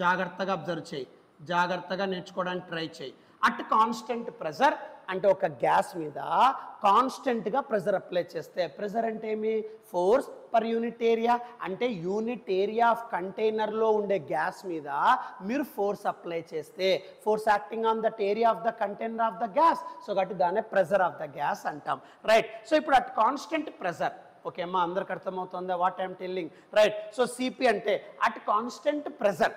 జాగ్రత్తగా observe చేయి, జాగ్రత్తగా నేర్చుకోవడానికి ట్రై చేయి. అట్ కాన్స్టెంట్ ప్రెజర్ అంటే ఒక గ్యాస్ మీద కాన్స్టెంట్గా ప్రెజర్ అప్లై చేస్తే, ప్రెజర్ అంటే ఏమి? Force per unit area. అంటే యూనిట్ ఏరియా ఆఫ్ కంటైనర్లో ఉండే గ్యాస్ మీద మీరు ఫోర్స్ అప్లై చేస్తే, force acting on that area of the container of the gas, so కాబట్టి దాన్నే ప్రెజర్ ఆఫ్ ద గ్యాస్ అంటాం, రైట్. సో ఇప్పుడు అట్ కాన్స్టెంట్ ప్రెజర్, ఓకే అమ్మా, అందరికి అర్థమవుతుందా what I'm telling, right. So CP అంటే అట్ కాన్స్టెంట్ ప్రెజర్,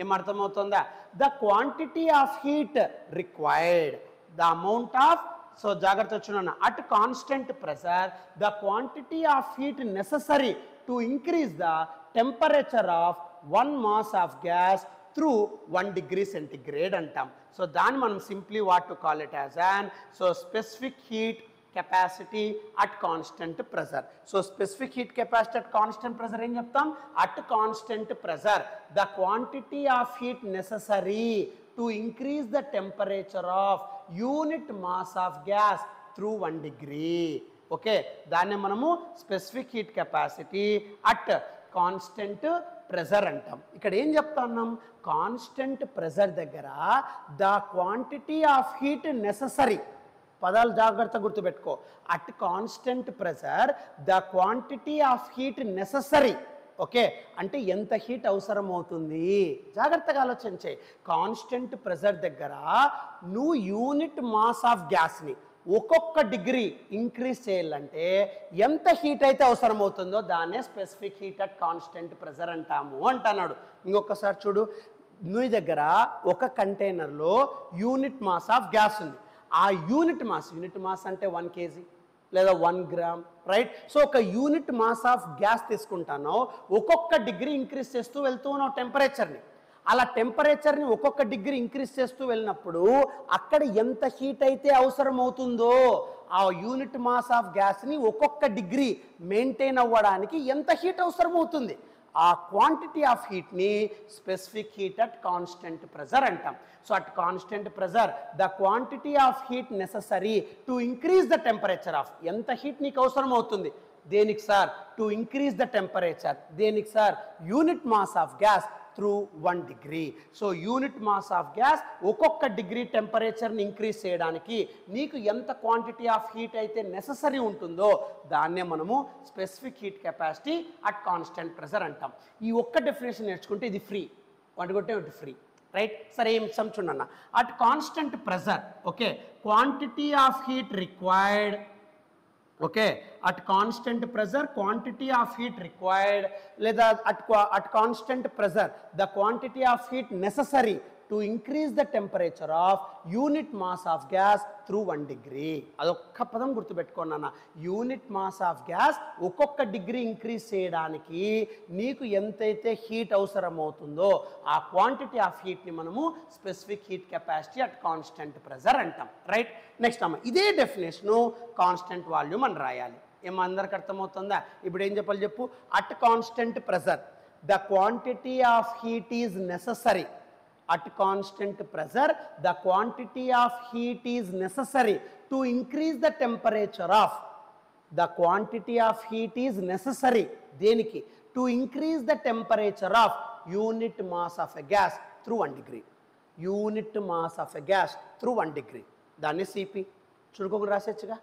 ఏమర్థమవుతుందా? The quantity of heat required, the amount of, so జాగ్రత్త వచ్చున్నా, at constant pressure the quantity of heat necessary to increase the temperature of 1 mass of gas through 1 degree centigrade అంటాం. So దాన్ని మనం simply what to call it as an, so specific heat capacity at constant pressure. So specific heat capacity at constant pressure em cheptam, at constant pressure the quantity of heat necessary to increase the temperature of unit mass of gas through 1 degree. Okay, దాన్ని మనము specific heat capacity at constant pressure అంటాం. ఇక్కడ ఏం చెప్తున్నాం, constant pressure దగ్గర the quantity of heat necessary, పదాలు జాగ్రత్త గుర్తుపెట్టుకో, at constant pressure the quantity of heat necessary. Okay, అంటే ఎంత హీట్ అవసరం అవుతుంది, జాగ్రత్తగా ఆలోచించే. కాన్స్టెంట్ ప్రెజర్ దగ్గర నువ్వు యూనిట్ మాస్ ఆఫ్ గ్యాస్ని ఒక్కొక్క డిగ్రీ ఇంక్రీజ్ చేయాలంటే ఎంత హీట్ అయితే అవసరం అవుతుందో దాన్నే specific heat at constant pressure అంటాము అంటున్నాడు. ఇంకొకసారి చూడు, నీ దగ్గర ఒక కంటైనర్లో యూనిట్ మాస్ ఆఫ్ గ్యాస్ ఉంది. ఆ యూనిట్ మాస్ అంటే 1 kg లేదా 1 గ్రామ్, రైట్? సో ఒక యూనిట్ మాస్ ఆఫ్ గ్యాస్ తీసుకుంటానో ఒక్కొక్క డిగ్రీ ఇంక్రీజ్ చేస్తూ వెళ్తూ ఉన్నావు టెంపరేచర్ని. అలా టెంపరేచర్ని ఒక్కొక్క డిగ్రీ ఇంక్రీజ్ చేస్తూ వెళ్ళినప్పుడు అక్కడ ఎంత హీట్ అయితే అవసరం అవుతుందో ఆ యూనిట్ మాస్ ఆఫ్ గ్యాస్ని ఒక్కొక్క డిగ్రీ మెయింటైన్ అవ్వడానికి ఎంత హీట్ అవసరం అవుతుంది, ఆ క్వాంటిటీ ఆఫ్ హీట్ని specific heat at constant pressure అంటాం. So at constant pressure the quantity of heat necessary to increase the temperature of, ఎంత హీట్ నీకు అవసరం అవుతుంది దేనికి sir, to increase the temperature, దేనికి sir, unit mass of gas through 1 degree. So unit mass of gas ఒక్కొక్క degree టెంపరేచర్ని increase చేయడానికి నీకు ఎంత క్వాంటిటీ ఆఫ్ హీట్ అయితే నెససరీ ఉంటుందో దాన్నే మనము specific heat capacity at constant pressure అంటాం. ఈ ఒక్క డెఫినేషన్ నేర్చుకుంటే ఇది ఫ్రీ, వండుకుంటే ఒకటి ఫ్రీ, రైట్? సరే ఏం సంచుండన్న, at constant pressure, okay, quantity of heat required, okay, at constant pressure quantity of heat required, లేదా at constant pressure the quantity of heat necessary to increase the temperature of unit mass of gas through 1 degree. అదొక్క పదం గుర్తుపెట్టుకోండి, unit mass of gas ఒక్కొక్క degree increase చేయడానికి నీకు ఎంతైతే heat అవసరం అవుతుందో ఆ క్వాంటిటీ ఆఫ్ హీట్ని మనము specific heat capacity at constant pressure అంటాం, రైట్? నెక్స్ట్ అమ్మ, ఇదే డెఫినేషను కాన్స్టెంట్ వాల్యూమ్ అని రాయాలి. ఏమో అందరికి అర్థమవుతుందా? ఇప్పుడు ఏం చెప్పాలి చెప్పు, at constant pressure the quantity of heat is necessary, at constant pressure the quantity of heat is necessary to increase the temperature of, the quantity of heat is necessary deniki, to increase the temperature of unit mass of a gas through 1 degree, unit mass of a gas through 1 degree, దాన్ని CP చురుకుని రాసేచ్చుగా,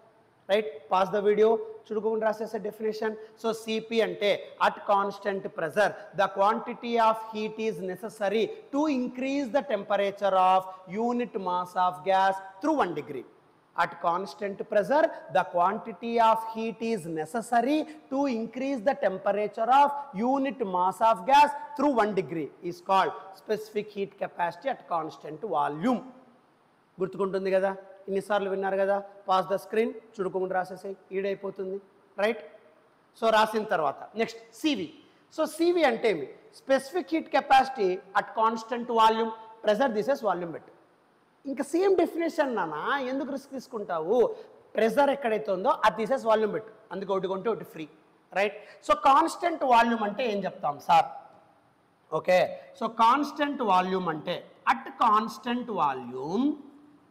right? Pass the video, చురుకుని రాసేసే definition. So CP అంటే at constant pressure the quantity of heat is necessary to increase the temperature of unit mass of gas through 1 degree. At constant pressure the quantity of heat is necessary to increase the temperature of unit mass of gas through 1 degree is called specific heat capacity at constant volume. గుర్తుకుంటుంది కదా, ఇన్నిసార్లు విన్నారు కదా. Pass the screen, చుడుకోకుండా రాసేసాయి, ఈడైపోతుంది, right? So రాసిన తర్వాత నెక్స్ట్ CV. సో CV అంటే ఏమి, specific heat capacity at constant volume, pressure దిసెస్ వాల్యూమ్ బెట్. ఇంకా సేమ్ డెఫినేషన్ నానా, ఎందుకు రిస్క్ తీసుకుంటావు? ప్రెజర్ ఎక్కడైతే ఉందో అది తీసేసి వాల్యూమ్ పెట్టు, అందుకే ఒకటి కొంటే ఒకటి free, right? So constant volume అంటే ఏం చెప్తాం sir? Okay, so constant volume అంటే at constant volume,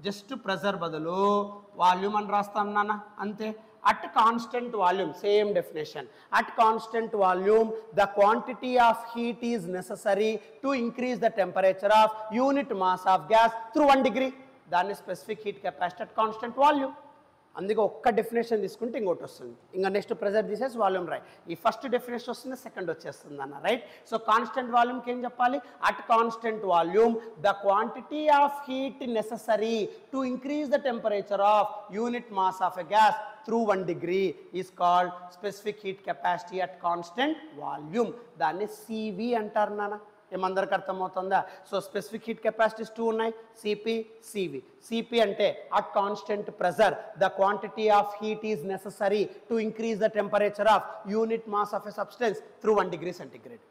just pressure బదులు వాల్యూమ్ అని రాస్తాం నాన్న, అంతే. at constant volume, same definition, at constant volume the quantity of heat is necessary to increase the temperature of unit mass of gas through 1 degree, దాన్ని specific heat capacity at constant volume. అందుకే ఒక్క definition తీసుకుంటే ఇంకోటి వస్తుంది, ఇంకా next pressure తీసేసి volume రాయి. ఈ ఫస్ట్ డెఫినేషన్ వస్తుంది, సెకండ్ వచ్చేస్తుంది అన్న, రైట్? సో కాన్స్టెంట్ వాల్యూమ్కి ఏం చెప్పాలి? At constant volume the quantity of heat necessary to increase the temperature of unit mass of a gas through 1 degree is called specific heat capacity at constant volume. దాన్ని CV అంటారు నాన్న. ఏమందరికి అర్థమవుతుందా? So specific heat capacities 2 ఉన్నాయి, CP, CV. CP అంటే at constant pressure the quantity of heat is necessary to increase the temperature of unit mass of a substance through 1 degree centigrade,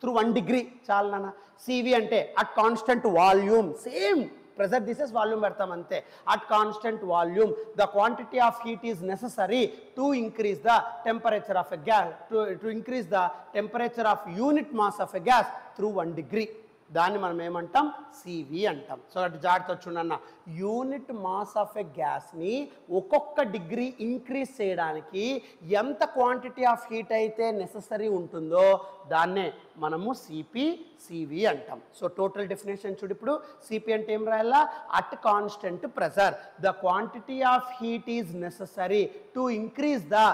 through 1 degree చాలు నాన్న. CV అంటే at constant volume, same pressure తీసేసి volume పెడతాం అంతే. At constant volume the quantity of heat is necessary to increase the temperature of a gas to increase the temperature of unit mass of a gas through 1 degree. దాన్ని మనం ఏమంటాం? CV అంటాం. So అటు జాగ్రత్త చూడన్న, unit mass of ఎ గ్యాస్ని ఒక్కొక్క degree increase చేయడానికి ఎంత క్వాంటిటీ ఆఫ్ హీట్ అయితే నెససరీ ఉంటుందో దాన్నే మనము సివి అంటాం. సో టోటల్ డెఫినేషన్ చూడు. ఇప్పుడు సిపి అంటే ఏం రాయాలా? At constant pressure the quantity of heat is necessary to increase the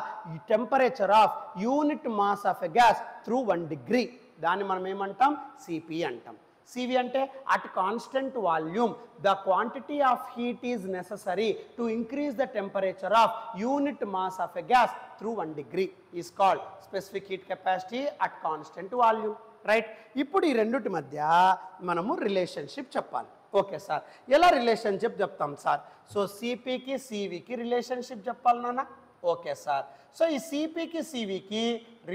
temperature of unit mass of a gas through 1 degree. దాన్ని మనం ఏమంటాం? సిపి అంటాం. సివి అంటే at constant volume the quantity of heat is necessary to increase the temperature of unit mass of a gas through 1 degree is called specific heat capacity at constant volume. Right. ఇప్పుడు ఈ రెండుటి మధ్య మనము relationship చెప్పాలి. Okay sir, ఎలా relationship చెప్తాం sir? So సిపికి సివికి relationship చెప్పాలి నాన్న. ఓకే సార్, సో ఈ సిపికి సివికి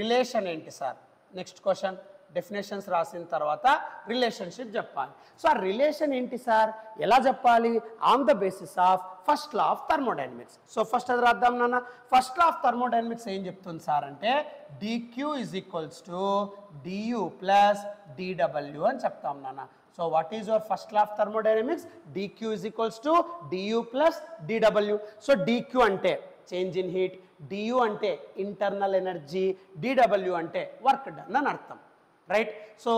రిలేషన్ ఏంటి సార్? Next question. డెఫినేషన్స్ రాసిన తర్వాత రిలేషన్షిప్ చెప్పాలి. సో ఆ రిలేషన్ ఏంటి సార్? ఎలా చెప్పాలి? On the basis of first law of thermodynamics. So first అది రాద్దాం నాన్న. ఫస్ట్ లా ఆఫ్ థర్మోడైనమిక్స్ ఏం చెప్తుంది సార్ అంటే dq is equals to du plus dw అని చెప్తాం నాన్న. So what is your first law of thermodynamics? dq is equals to du plus dw. So dq అంటే చేంజ్ ఇన్ హీట్, du అంటే internal energy, dw అంటే work done అని అర్థం. Right. So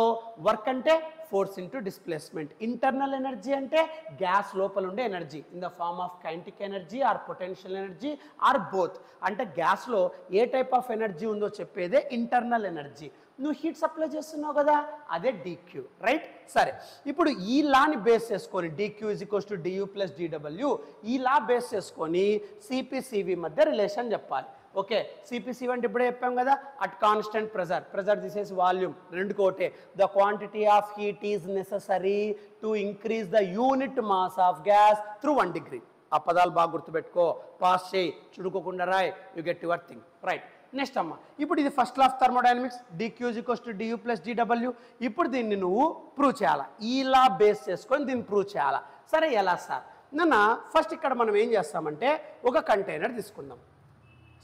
work అంటే force into displacement, internal energy అంటే gas లోపల ఉండే energy in the form of kinetic energy or potential energy or both. అంటే గ్యాస్లో ఏ టైప్ ఆఫ్ ఎనర్జీ ఉందో చెప్పేదే ఇంటర్నల్ ఎనర్జీ. నువ్వు హీట్ సప్లై చేస్తున్నావు కదా, అదే డిక్యూ. రైట్. సరే, ఇప్పుడు ఈ లాని బేస్ చేసుకొని dQ is equals to dU plus డిడబ్ల్యూ, ఈ లా బేస్ చేసుకొని సిపిసివి మధ్య రిలేషన్ చెప్పాలి. ఓకే, సిపిసి అంటే ఇప్పుడే చెప్పాం కదా, అట్ కాన్స్టెంట్ ప్రెజర్ తీసేసి వాల్యూమ్ రెండు కోటే the quantity of heat is necessary to increase the unit mass of gas through 1 degree. ఆ పదాలు బాగా గుర్తుపెట్టుకో, పాస్ చేయి, చుడుకోకుండా రాయ్, you get your thing. Right. Next అమ్మ, ఇప్పుడు ఇది first law of thermodynamics, dQ is equals to dU plus డిడబ్ల్యూ. ఇప్పుడు దీన్ని నువ్వు ప్రూవ్ చేయాలా, ఈ లా బేస్ చేసుకొని దీన్ని ప్రూవ్ చేయాలా. సరే, ఎలా సార్? నన్న ఫస్ట్ ఇక్కడ మనం ఏం చేస్తామంటే ఒక కంటైనర్ తీసుకుందాం.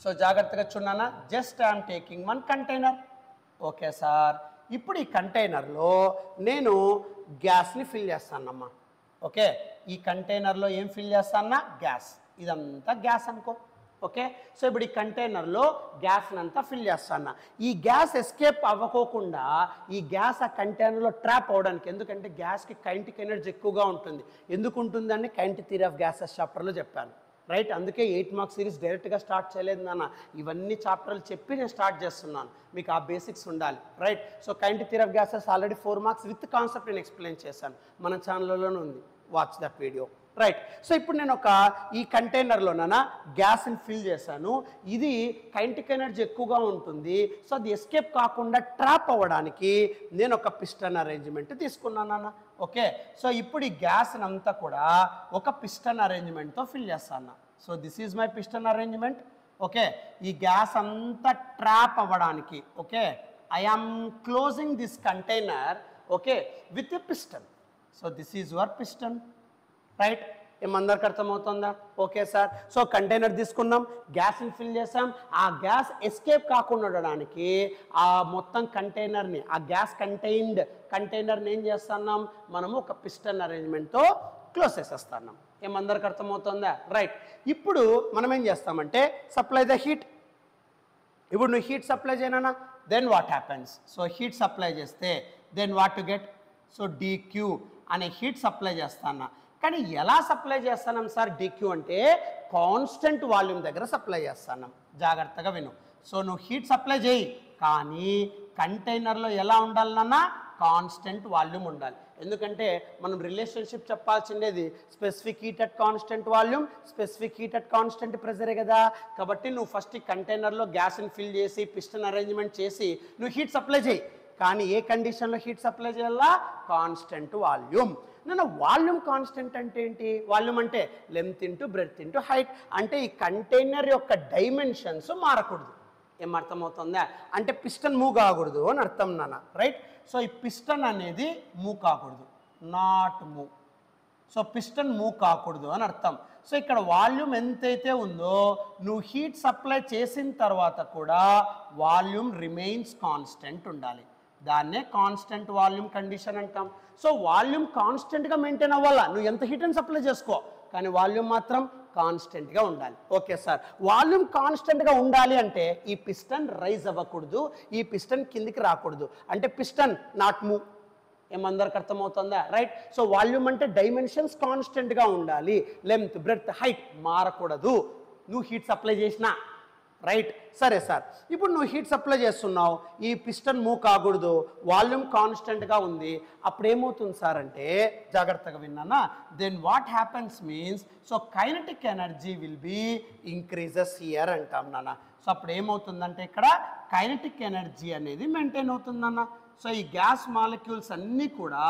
సో జాగ్రత్తగా చూడన్నా, just I'm taking 1 container. Okay sir, ఇప్పుడు ఈ కంటైనర్లో నేను గ్యాస్ని ఫిల్ చేస్తానమ్మా. ఓకే, ఈ కంటైనర్లో ఏం ఫిల్ చేస్తానా? గ్యాస్. ఇదంతా గ్యాస్ అనుకో. ఓకే, సో ఇప్పుడు ఈ కంటైనర్లో గ్యాస్ని అంతా ఫిల్ చేస్తాను. ఈ గ్యాస్ ఎస్కేప్ అవ్వకోకుండా ఈ గ్యాస్ ఆ కంటైనర్లో ట్రాప్ అవ్వడానికి, ఎందుకంటే గ్యాస్కి కైనెటిక్ ఎనర్జీ ఎక్కువగా ఉంటుంది. ఎందుకు ఉంటుందని కైనెటిక్ థియరీ ఆఫ్ గ్యాసెస్ చాప్టర్లో చెప్పాను. రైట్. అందుకే 8 మార్క్స్ సిరీస్ డైరెక్ట్గా స్టార్ట్ చేయలేదు నాన్న, ఇవన్నీ చాప్టర్లు చెప్పి నేను స్టార్ట్ చేస్తున్నాను. మీకు ఆ బేసిక్స్ ఉండాలి. Right. So kinetic theory of gases already 4 marks with concept నేను ఎక్స్ప్లెయిన్ చేశాను, మన ఛానల్లోనే ఉంది, watch that video. Right. So ఇప్పుడు నేను ఈ కంటైనర్లోన గ్యాస్ని ఫిల్ చేశాను. ఇది కైనెటిక్ ఎనర్జీ ఎక్కువగా ఉంటుంది, సో అది ఎస్కేప్ కాకుండా ట్రాప్ అవ్వడానికి నేను ఒక పిస్టన్ అరేంజ్మెంట్ తీసుకున్నాను. ఓకే, సో ఇప్పుడు ఈ గ్యాస్ని అంతా కూడా ఒక పిస్టన్ అరేంజ్మెంట్తో ఫిల్ చేస్తాను. So this is my piston arrangement. Okay, ఈ గ్యాస్ అంతా ట్రాప్ అవ్వడానికి, okay, I am closing this container, okay, with a piston. So this is your piston. Right. ఏమందరికి అర్థమవుతుందా? Okay sir. సో కంటైనర్ తీసుకున్నాం, గ్యాస్ని fill చేసాం. ఆ గ్యాస్ ఎస్కేప్ కాకుండా ఉండడానికి ఆ మొత్తం కంటైనర్ని, ఆ గ్యాస్ కంటైనర్ని ఏం చేస్తున్నాం మనము? ఒక పిస్టన్ అరేంజ్మెంట్తో క్లోజ్ చేసేస్తున్నాం. ఏమందరికి అర్థమవుతుందా? రైట్. ఇప్పుడు మనం ఏం చేస్తామంటే సప్లై ద హీట్. ఇప్పుడు నువ్వు హీట్ సప్లై చేయనా, then what happens? So heat supply చేస్తే then what to get? So dQ అనే హీట్ సప్లై చేస్తాను. కానీ ఎలా సప్లై చేస్తున్నాం సార్? డిక్యూ అంటే కాన్స్టెంట్ వాల్యూమ్ దగ్గర సప్లై చేస్తున్నాం. జాగ్రత్తగా విను. సో నువ్వు హీట్ సప్లై చేయి, కానీ కంటైనర్లో ఎలా ఉండాలన్నా? కాన్స్టెంట్ వాల్యూమ్ ఉండాలి. ఎందుకంటే మనం రిలేషన్షిప్ చెప్పాల్సిండేది specific heat at constant volume, specific heat at constant ప్రెజరే కదా. కాబట్టి నువ్వు ఫస్ట్ ఈ కంటైనర్లో గ్యాస్ని ఫిల్ చేసి పిస్టన్ అరేంజ్మెంట్ చేసి నువ్వు హీట్ సప్లై చేయి. కానీ ఏ కండిషన్లో హీట్ సప్లై చేయాలా? Constant volume. నేను వాల్యూమ్ కాన్స్టెంట్ అంటే ఏంటి? వాల్యూమ్ అంటే length into breadth into height. అంటే ఈ కంటైనర్ యొక్క డైమెన్షన్స్ మారకూడదు. ఏమర్థమవుతుందా? అంటే పిస్టన్ మూవ్ కాకూడదు అని అర్థం నాన్న. రైట్. సో ఈ పిస్టన్ అనేది మూవ్ కాకూడదు, not move. So piston move కాకూడదు అని అర్థం. సో ఇక్కడ వాల్యూమ్ ఎంతైతే ఉందో నువ్వు హీట్ సప్లై చేసిన తర్వాత కూడా వాల్యూమ్ రిమైన్స్ కాన్స్టెంట్ ఉండాలి. దాన్నే కాన్స్టెంట్ వాల్యూమ్ కండిషన్ అంటాం. సో వాల్యూమ్ కాన్స్టెంట్గా మెయింటైన్ అవ్వాలా, నువ్వు ఎంత హీట్ అని సప్లై చేసుకో, కానీ వాల్యూమ్ మాత్రం కాన్స్టెంట్గా ఉండాలి. ఓకే సార్, వాల్యూమ్ కాన్స్టెంట్గా ఉండాలి అంటే ఈ పిస్టన్ రైజ్ అవ్వకూడదు, ఈ పిస్టన్ కిందికి రాకూడదు, అంటే పిస్టన్ నాట్ మూవ్. ఏమందరికి అర్థమవుతుందా? రైట్. సో వాల్యూమ్ అంటే డైమెన్షన్స్ కాన్స్టెంట్గా ఉండాలి, లెంత్ బ్రెడ్త్ హైట్ మారకూడదు నువ్వు హీట్ సప్లై చేసినా. రైట్. సరే సార్, ఇప్పుడు నువ్వు హీట్ సప్లై చేస్తున్నావు, ఈ పిస్టన్ మూవ్ కాకూడదు, వాల్యూమ్ కాన్స్టెంట్గా ఉంది, అప్పుడు ఏమవుతుంది సార్ అంటే జాగ్రత్తగా విన్నానా, then what happens means so kinetic energy will be increases here అంటాం నాన్న. సో అప్పుడు ఏమవుతుందంటే ఇక్కడ కైనటిక్ ఎనర్జీ అనేది మెయింటైన్ అవుతుందన్న. సో ఈ గ్యాస్ మాలిక్యూల్స్ అన్నీ కూడా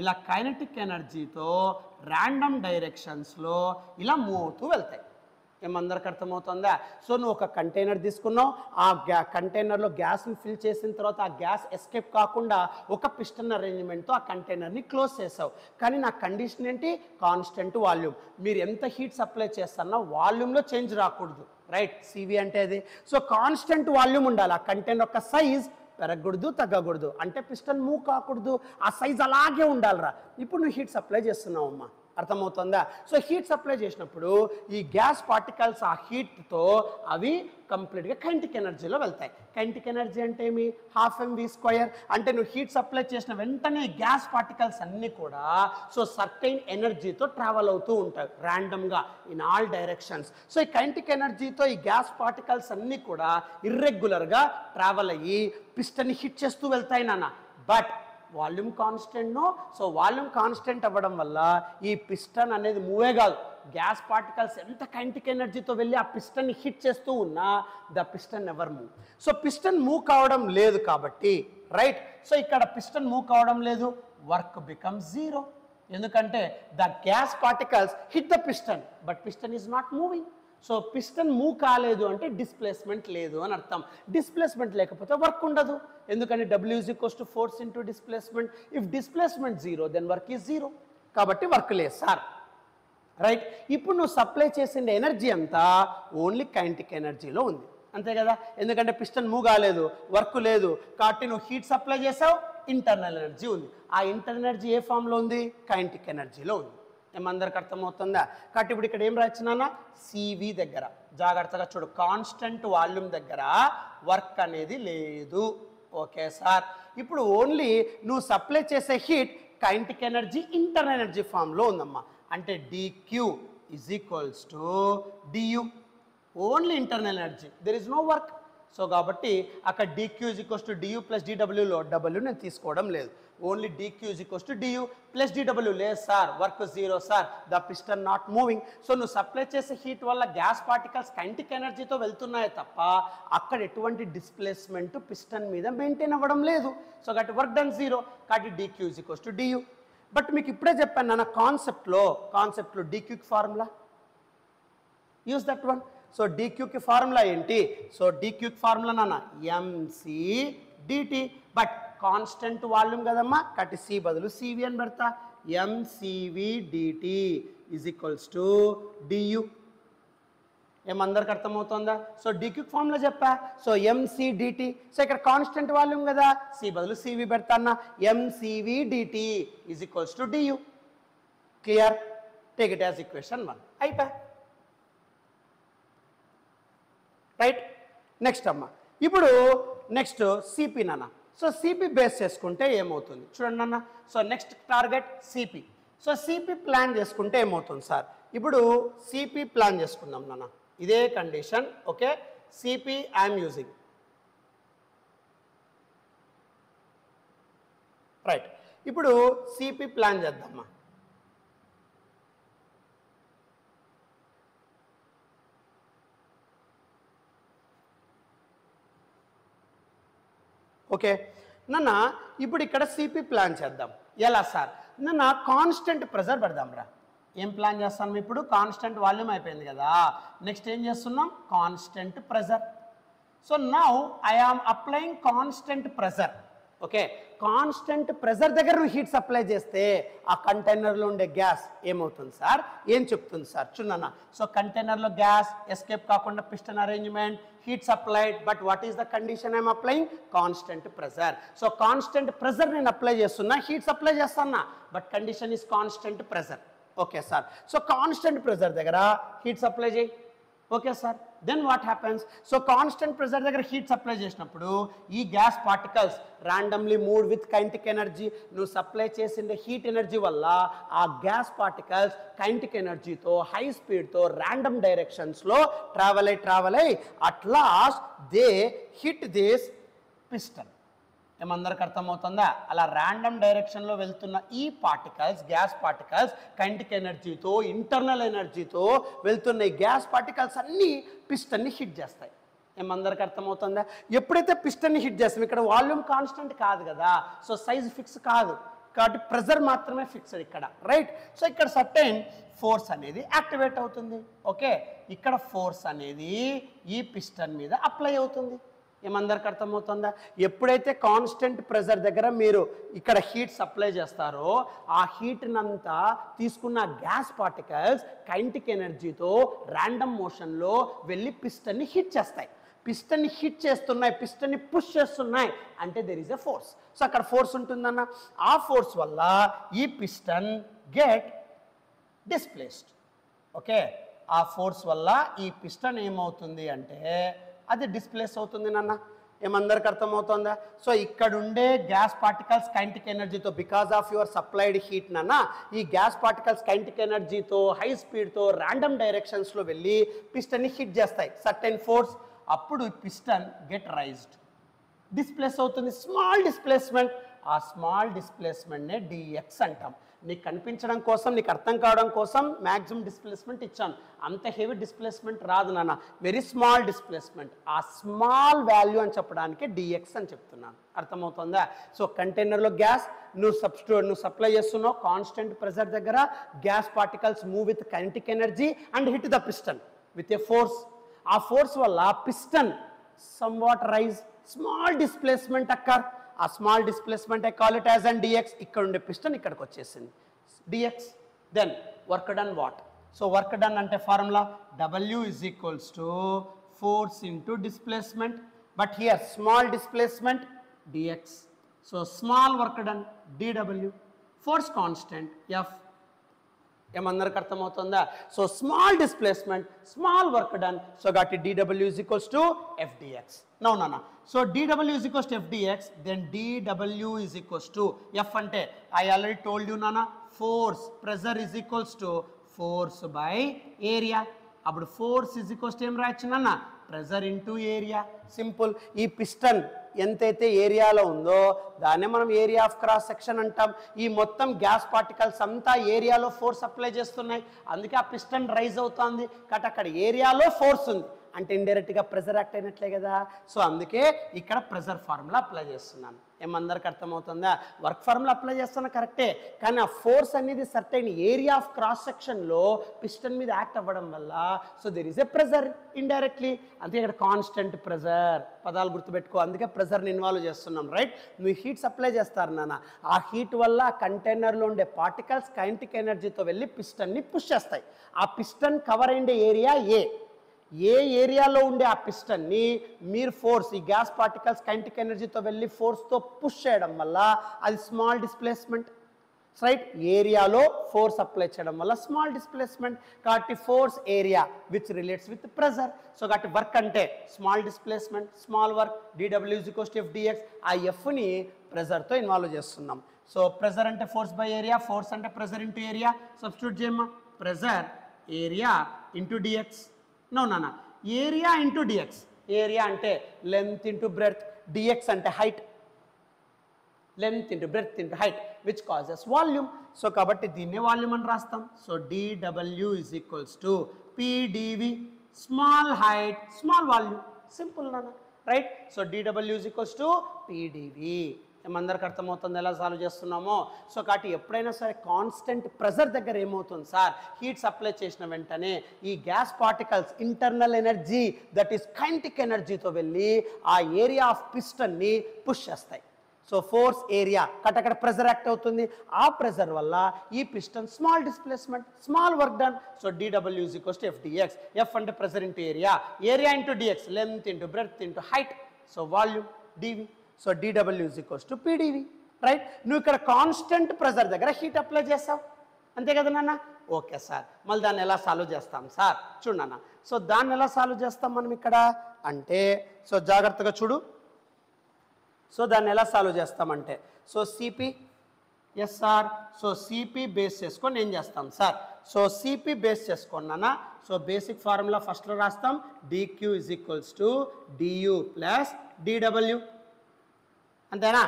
ఇలా కైనటిక్ ఎనర్జీతో ర్యాండమ్ డైరెక్షన్స్లో ఇలా మూవ్ అవుతూ వెళ్తాయి. ఏమందరికి అర్థమవుతుందా? సో నువ్వు ఒక కంటైనర్ తీసుకున్నావు, ఆ కంటైనర్లో గ్యాస్ని ఫిల్ చేసిన తర్వాత ఆ గ్యాస్ ఎస్కేప్ కాకుండా ఒక పిస్టన్ అరేంజ్మెంట్తో ఆ కంటైనర్ని క్లోజ్ చేసావు, కానీ నా కండిషన్ ఏంటి? Constant volume. మీరు ఎంత హీట్ సప్లై చేస్తున్నా వాల్యూమ్లో చేంజ్ రాకూడదు. రైట్. సివి అంటే అది. సో కాన్స్టెంట్ వాల్యూమ్ ఉండాలి, ఆ కంటైనర్ యొక్క సైజ్ పెరగకూడదు తగ్గకూడదు, అంటే పిస్టన్ మూవ్ కాకూడదు, ఆ సైజ్ అలాగే ఉండాలిరా. ఇప్పుడు నువ్వు హీట్ సప్లై చేస్తున్నావు అమ్మా, అర్థమవుతుందా? సో హీట్ సప్లై చేసినప్పుడు ఈ గ్యాస్ పార్టికల్స్ ఆ హీట్తో అవి కంప్లీట్గా కైనటిక్ ఎనర్జీలో వెళ్తాయి. కైనటిక్ ఎనర్జీ అంటే ఏమి? ½ అంటే నువ్వు హీట్ సప్లై చేసిన వెంటనే గ్యాస్ పార్టికల్స్ అన్నీ కూడా సో సర్టైన్ ఎనర్జీతో ట్రావెల్ అవుతూ ఉంటాయి ర్యాండమ్గా ఇన్ ఆల్ డైరెక్షన్స్. సో ఈ కైనటిక్ ఎనర్జీతో ఈ గ్యాస్ పార్టికల్స్ అన్నీ కూడా ఇర్రెగ్యులర్గా ట్రావెల్ అయ్యి పిస్టన్ని హిట్ చేస్తూ వెళ్తాయి నాన్న. బట్ వాల్యూమ్ కాన్స్టెంట్ను, సో వాల్యూమ్ కాన్స్టెంట్ అవ్వడం వల్ల ఈ పిస్టన్ అనేది మూవే కాదు, గ్యాస్ పార్టికల్స్ ఎంత కైనటిక్ ఎనర్జీతో వెళ్ళి ఆ పిస్టన్ని హిట్ చేస్తూ ఉన్నా the piston never move. So piston move కావడం లేదు కాబట్టి రైట్. సో ఇక్కడ పిస్టన్ మూవ్ కావడం లేదు, వర్క్ బికమ్స్ జీరో. ఎందుకంటే the gas particles hit the piston but piston is not moving. So piston move కాలేదు అంటే డిస్ప్లేస్మెంట్ లేదు అని అర్థం. డిస్ప్లేస్మెంట్ లేకపోతే వర్క్ ఉండదు, ఎందుకంటే W = force into displacement. If displacement zero then work is zero, కాబట్టి వర్క్ లేదు సార్. రైట్. ఇప్పుడు నువ్వు సప్లై చేసిన ఎనర్జీ అంతా ఓన్లీ కైనటిక్ ఎనర్జీలో ఉంది, అంతే కదా, ఎందుకంటే పిస్టన్ మూవ్ కాలేదు, వర్క్ లేదు, కాబట్టి నువ్వు హీట్ సప్లై చేసావు, ఇంటర్నల్ ఎనర్జీ ఉంది. ఆ ఇంటర్నల్ ఎనర్జీ ఏ ఫామ్లో ఉంది? కైనటిక్ ఎనర్జీలో ఉంది. ఏమందరికి అర్థమవుతుందా? కాబట్టి ఇప్పుడు ఇక్కడ ఏం రాసినానా, సివి దగ్గర జాగ్రత్తగా చూడు, కాన్స్టెంట్ వాల్యూమ్ దగ్గర వర్క్ అనేది లేదు. Okay sir. ఇప్పుడు ఓన్లీ నువ్వు సప్లై చేసే heat kinetic energy internal energy ఫామ్లో ఉందమ్మా, అంటే dQ = du, only internal energy, there is no work. So కాబట్టి అక్కడ dQ = du + dWలో W నేను తీసుకోవడం లేదు, ఓన్లీ dQ = du + dW. లేదు sir, work zero sir, the piston not moving. So నువ్వు సప్లై చేసే హీట్ వల్ల గ్యాస్ పార్టికల్స్ కైనటిక్ ఎనర్జీతో వెళ్తున్నాయి తప్ప అక్కడ ఎటువంటి డిస్ప్లేస్మెంట్ పిస్టన్ మీద మెయింటైన్ అవ్వడం లేదు. సో కాబట్టి వర్క్ డన్ జీరో, కాబట్టి dQ = du. బట్ మీకు ఇప్పుడే చెప్పాను నాన్న, కాన్సెప్ట్లో dQకి formula, use that one. So dQకి ఫార్ములా ఏంటి? సో dQకి ఫార్ములా నాన్న mc dt, but constant volume కదమ్మా, కాబట్టి C బదులు CV అని పెడతా, mCV dt = du. ఏమందరికి అర్థమవుతుందా? సో dQ ఫార్ములా చెప్పా, సో mc dt. సో ఇక్కడ కాన్స్టెంట్ వాల్యూమ్ కదా, C బదులు CV పెడతా అన్న, mCV dt = du. Clear? Take it as equation 1. అయిపోయా. రైట్. నెక్స్ట్ అమ్మ, ఇప్పుడు నెక్స్ట్ సిపి నాన్న. సో సిపి బేస్ చేసుకుంటే ఏమవుతుంది చూడండి నాన్న. So next target CP. So CP plan చేసుకుంటే ఏమవుతుంది సార్? ఇప్పుడు సిపి ప్లాన్ చేసుకుందాం నాన్న, ఇదే condition. Okay, CP I'm using. Right. ఇప్పుడు సిపి ప్లాన్ చేద్దామా. ఓకే నాన్న, ఇప్పుడు ఇక్కడ సిపి ప్లాన్ చేద్దాం. ఎలా సార్? నాన్న కాన్స్టెంట్ ప్రెజర్ పెడదాం రా. ఏం ప్లాన్ చేస్తాం ఇప్పుడు? కాన్స్టెంట్ వాల్యూమ్ అయిపోయింది కదా, నెక్స్ట్ ఏం చేస్తున్నాం? Constant pressure. So now I am applying constant pressure. Okay, constant pressure దగ్గర నువ్వు హీట్ సప్లై చేస్తే ఆ కంటైనర్లో ఉండే గ్యాస్ ఏమవుతుంది సార్, ఏం చెప్తుంది సార్ చూడన్నా. సో కంటైనర్లో గ్యాస్ ఎస్కేప్ కాకుండా piston arrangement, heat supplied, but what is the condition I'm applying? Constant pressure. So constant pressure నేను అప్లై చేస్తున్నా, హీట్ సప్లై చేస్తున్నా, but condition is constant pressure. Okay sir. So constant pressure దగ్గర heat supply చేయి. Okay sir. Then what happens? So constant pressure దగ్గర heat supply చేసినప్పుడు ఈ gas particles randomly move with kinetic energy. నువ్వు supply చేసిన heat energy వల్ల ఆ gas particles kinetic ఎనర్జీతో హై స్పీడ్తో ర్యాండమ్ డైరెక్షన్స్లో ట్రావెల్ అయ్యి at last they hit this piston. ఏమందరికి అర్థమవుతుందా? అలా ర్యాండమ్ డైరెక్షన్లో వెళ్తున్న ఈ పార్టికల్స్, గ్యాస్ పార్టికల్స్ కైనెటిక్ ఎనర్జీతో ఇంటర్నల్ ఎనర్జీతో వెళ్తున్న ఈ గ్యాస్ పార్టికల్స్ అన్నీ పిస్టన్ని హిట్ చేస్తాయి. ఏమందరికి అర్థమవుతుందా? ఎప్పుడైతే పిస్టన్ని హిట్ చేస్తాం, ఇక్కడ వాల్యూమ్ కాన్స్టెంట్ కాదు కదా, సో సైజ్ ఫిక్స్ కాదు కాబట్టి ప్రెజర్ మాత్రమే ఫిక్స్డ్ ఇక్కడ, రైట్? సో ఇక్కడ సర్టెన్ ఫోర్స్ అనేది యాక్టివేట్ అవుతుంది. ఓకే, ఇక్కడ ఫోర్స్ అనేది ఈ పిస్టన్ మీద అప్లై అవుతుంది. ఏమందరికి అర్థమవుతుందా? ఎప్పుడైతే కాన్స్టెంట్ ప్రెజర్ దగ్గర మీరు ఇక్కడ హీట్ సప్లై చేస్తారో ఆ హీట్నంతా తీసుకున్న గ్యాస్ పార్టికల్స్ కైనెటిక్ ఎనర్జీతో ర్యాండమ్ మోషన్లో వెళ్ళి పిస్టన్ని హిట్ చేస్తాయి. పిస్టన్ని హిట్ చేస్తున్నాయి, పిస్టన్ని పుష్ చేస్తున్నాయి అంటే there is a force. So అక్కడ ఫోర్స్ ఉంటుందన్న. ఆ ఫోర్స్ వల్ల ఈ పిస్టన్ గెట్ డిస్ప్లేస్డ్. ఓకే, ఆ ఫోర్స్ వల్ల ఈ పిస్టన్ ఏమవుతుంది అంటే అది డిస్ప్లేస్ అవుతుంది నాన్న. ఏమందరికి అర్థమవుతుందా? సో ఇక్కడ ఉండే గ్యాస్ పార్టికల్స్ కైనెటిక్ ఎనర్జీతో because of your supplied heat నాన్న ఈ గ్యాస్ పార్టికల్స్ కైనెటిక్ ఎనర్జీతో హై స్పీడ్తో ర్యాండమ్ డైరెక్షన్స్లో వెళ్ళి పిస్టన్ని హిట్ చేస్తాయి సర్టెన్ ఫోర్స్. అప్పుడు పిస్టన్ గెట్ రైజ్డ్, డిస్ప్లేస్ అవుతుంది, స్మాల్ డిస్ప్లేస్మెంట్. ఆ స్మాల్ డిస్ప్లేస్మెంట్నే డిఎక్స్ అంటాం. నీకు కనిపించడం కోసం, నీకు అర్థం కావడం కోసం మ్యాక్సిమం డిస్ప్లేస్మెంట్ ఇచ్చాను. అంత హెవీ డిస్ప్లేస్మెంట్ రాదు నాన్న, వెరీ స్మాల్ డిస్ప్లేస్మెంట్. ఆ స్మాల్ వాల్యూ అని చెప్పడానికి డిఎక్స్ అని చెప్తున్నాను. అర్థమవుతుందా? సో కంటైనర్లో గ్యాస్ నువ్వు సప్లై చేస్తున్నావు, కాన్స్టెంట్ ప్రెజర్ దగ్గర gas particles move with kinetic energy and hit the piston with a force. ఆ ఫోర్స్ వల్ల piston somewhat rise, small displacement occur. ఆ small displacement I call it as and DX. ఇక్కడ ఉండే piston ఇక్కడికి వచ్చేసింది DX. Then work done what? So work done అంటే formula W is equals to force into displacement, but here small displacement dx. So small work done dW, force constant F. ఏమన్నరకు అర్థమవుతుందా? So small displacement, small work done, so got it dW is equals to F dx. Now nana, so dW is equals to F dx, then dW is equals to F అంటే I already told you nana, force pressure is equals to force by area. అప్పుడు force is equals to ఏం రాయొచ్చు నాన్న? Pressure into area. Simple. ఈ piston ఎంతైతే ఏరియాలో ఉందో దాన్నే మనం ఏరియా ఆఫ్ క్రాస్ సెక్షన్ అంటాం. ఈ మొత్తం గ్యాస్ పార్టికల్స్ అంతా ఏరియాలో ఫోర్స్ అప్లై చేస్తున్నాయి, అందుకే ఆ పిస్టన్ రైజ్ అవుతుంది. కాబట్టి అక్కడ ఏరియాలో ఫోర్స్ ఉంది అంటే ఇండైరెక్ట్గా ప్రెజర్ యాక్ట్ అయినట్లే కదా. సో అందుకే ఇక్కడ ప్రెజర్ ఫార్ములా అప్లై చేస్తున్నాను. ఏమందరికి అర్థమవుతుందా? వర్క్ ఫార్ములా అప్లై చేస్తున్నా కరెక్టే, కానీ ఆ ఫోర్స్ అనేది సర్టైన్ ఏరియా ఆఫ్ క్రాస్ సెక్షన్లో పిస్టన్ మీద యాక్ట్ అవ్వడం వల్ల so there is a pressure indirectly. అందుకే ఇక్కడ కాన్స్టెంట్ ప్రెజర్ పదాలు గుర్తుపెట్టుకో, అందుకే ప్రెజర్ని ఇన్వాల్వ్ చేస్తున్నాం, రైట్? నువ్వు హీట్ సప్లై చేస్తారు నాన్న, ఆ హీట్ వల్ల కంటైనర్లో ఉండే పార్టికల్స్ కైనెటిక్ ఎనర్జీతో వెళ్ళి పిస్టన్ని పుష్ చేస్తాయి. ఆ పిస్టన్ కవర్ అయ్యే ఏరియా ఏ ఏరియాలో ఉండే ఆ పిస్టన్ని మీరు ఫోర్స్, ఈ గ్యాస్ పార్టికల్స్ కైనెటిక్ ఎనర్జీతో వెళ్ళి ఫోర్స్తో పుష్ చేయడం వల్ల అది స్మాల్ డిస్ప్లేస్మెంట్, రైట్? ఏరియాలో ఫోర్స్ అప్లై చేయడం వల్ల స్మాల్ డిస్ప్లేస్మెంట్. కాబట్టి force area which relates with pressure. So కాబట్టి వర్క్ అంటే small displacement, small work, dW is equals to F dx. ఆ ఎఫ్ని ప్రెజర్తో ఇన్వాల్వ్ చేస్తున్నాం. సో ప్రెజర్ అంటే ఫోర్స్ బై ఏరియా, ఫోర్స్ అంటే ప్రెజర్ ఇంటూ ఏరియా. సబ్స్టిట్యూట్ చేయమ్మా, pressure area into DX. No నాన్న, ఏరియా ఇంటూ డిఎక్స్. ఏరియా అంటే లెంత్ ఇంటూ బ్రెడ్త్, డిఎక్స్ అంటే height, length into breadth into height which causes volume. So కాబట్టి దీన్నే volume అని రాస్తాం. So dW is equals to PdV, small height small volume. Simple నాన్న, right? So dW is equals to PdV. ఏమందరికి అర్థమవుతుంది ఎలా solve చేస్తున్నామో? సో కాబట్టి ఎప్పుడైనా సరే కాన్స్టెంట్ ప్రెజర్ దగ్గర ఏమవుతుంది సార్, హీట్ సప్లై చేసిన వెంటనే ఈ gas particles internal energy that is kinetic ఎనర్జీతో వెళ్ళి ఆ ఏరియా ఆఫ్ పిస్టన్ని పుష్ చేస్తాయి. సో ఫోర్స్ ఏరియా అక్కడ ప్రెజర్ యాక్ట్ అవుతుంది, ఆ ప్రెజర్ వల్ల ఈ piston small displacement, small work done. So dW is equals to FdX. F అంటే pressure into area into dx, length into breadth into height, so volume dV. So dW is equals to PdV, right. నువ్వు ఇక్కడ constant pressure దగ్గర heat apply చేస్తావు, అంతే కదా నాన్న? Okay sir, మళ్ళీ దాన్ని ఎలా సాల్వ్ చేస్తాం సార్? చూడన్న, సో దాన్ని ఎలా సాల్వ్ చేస్తాం మనం ఇక్కడ అంటే, సో జాగ్రత్తగా చూడు. సో దాన్ని ఎలా సాల్వ్ చేస్తామంటే, so CP SR, so CP base చేసుకొని ఏం చేస్తాం సార్? సో సిపి బేస్ చేసుకున్నానా, సో బేసిక్ ఫార్ములా ఫస్ట్లో రాస్తాం, dq is equals to du plus dw, అంతేనా?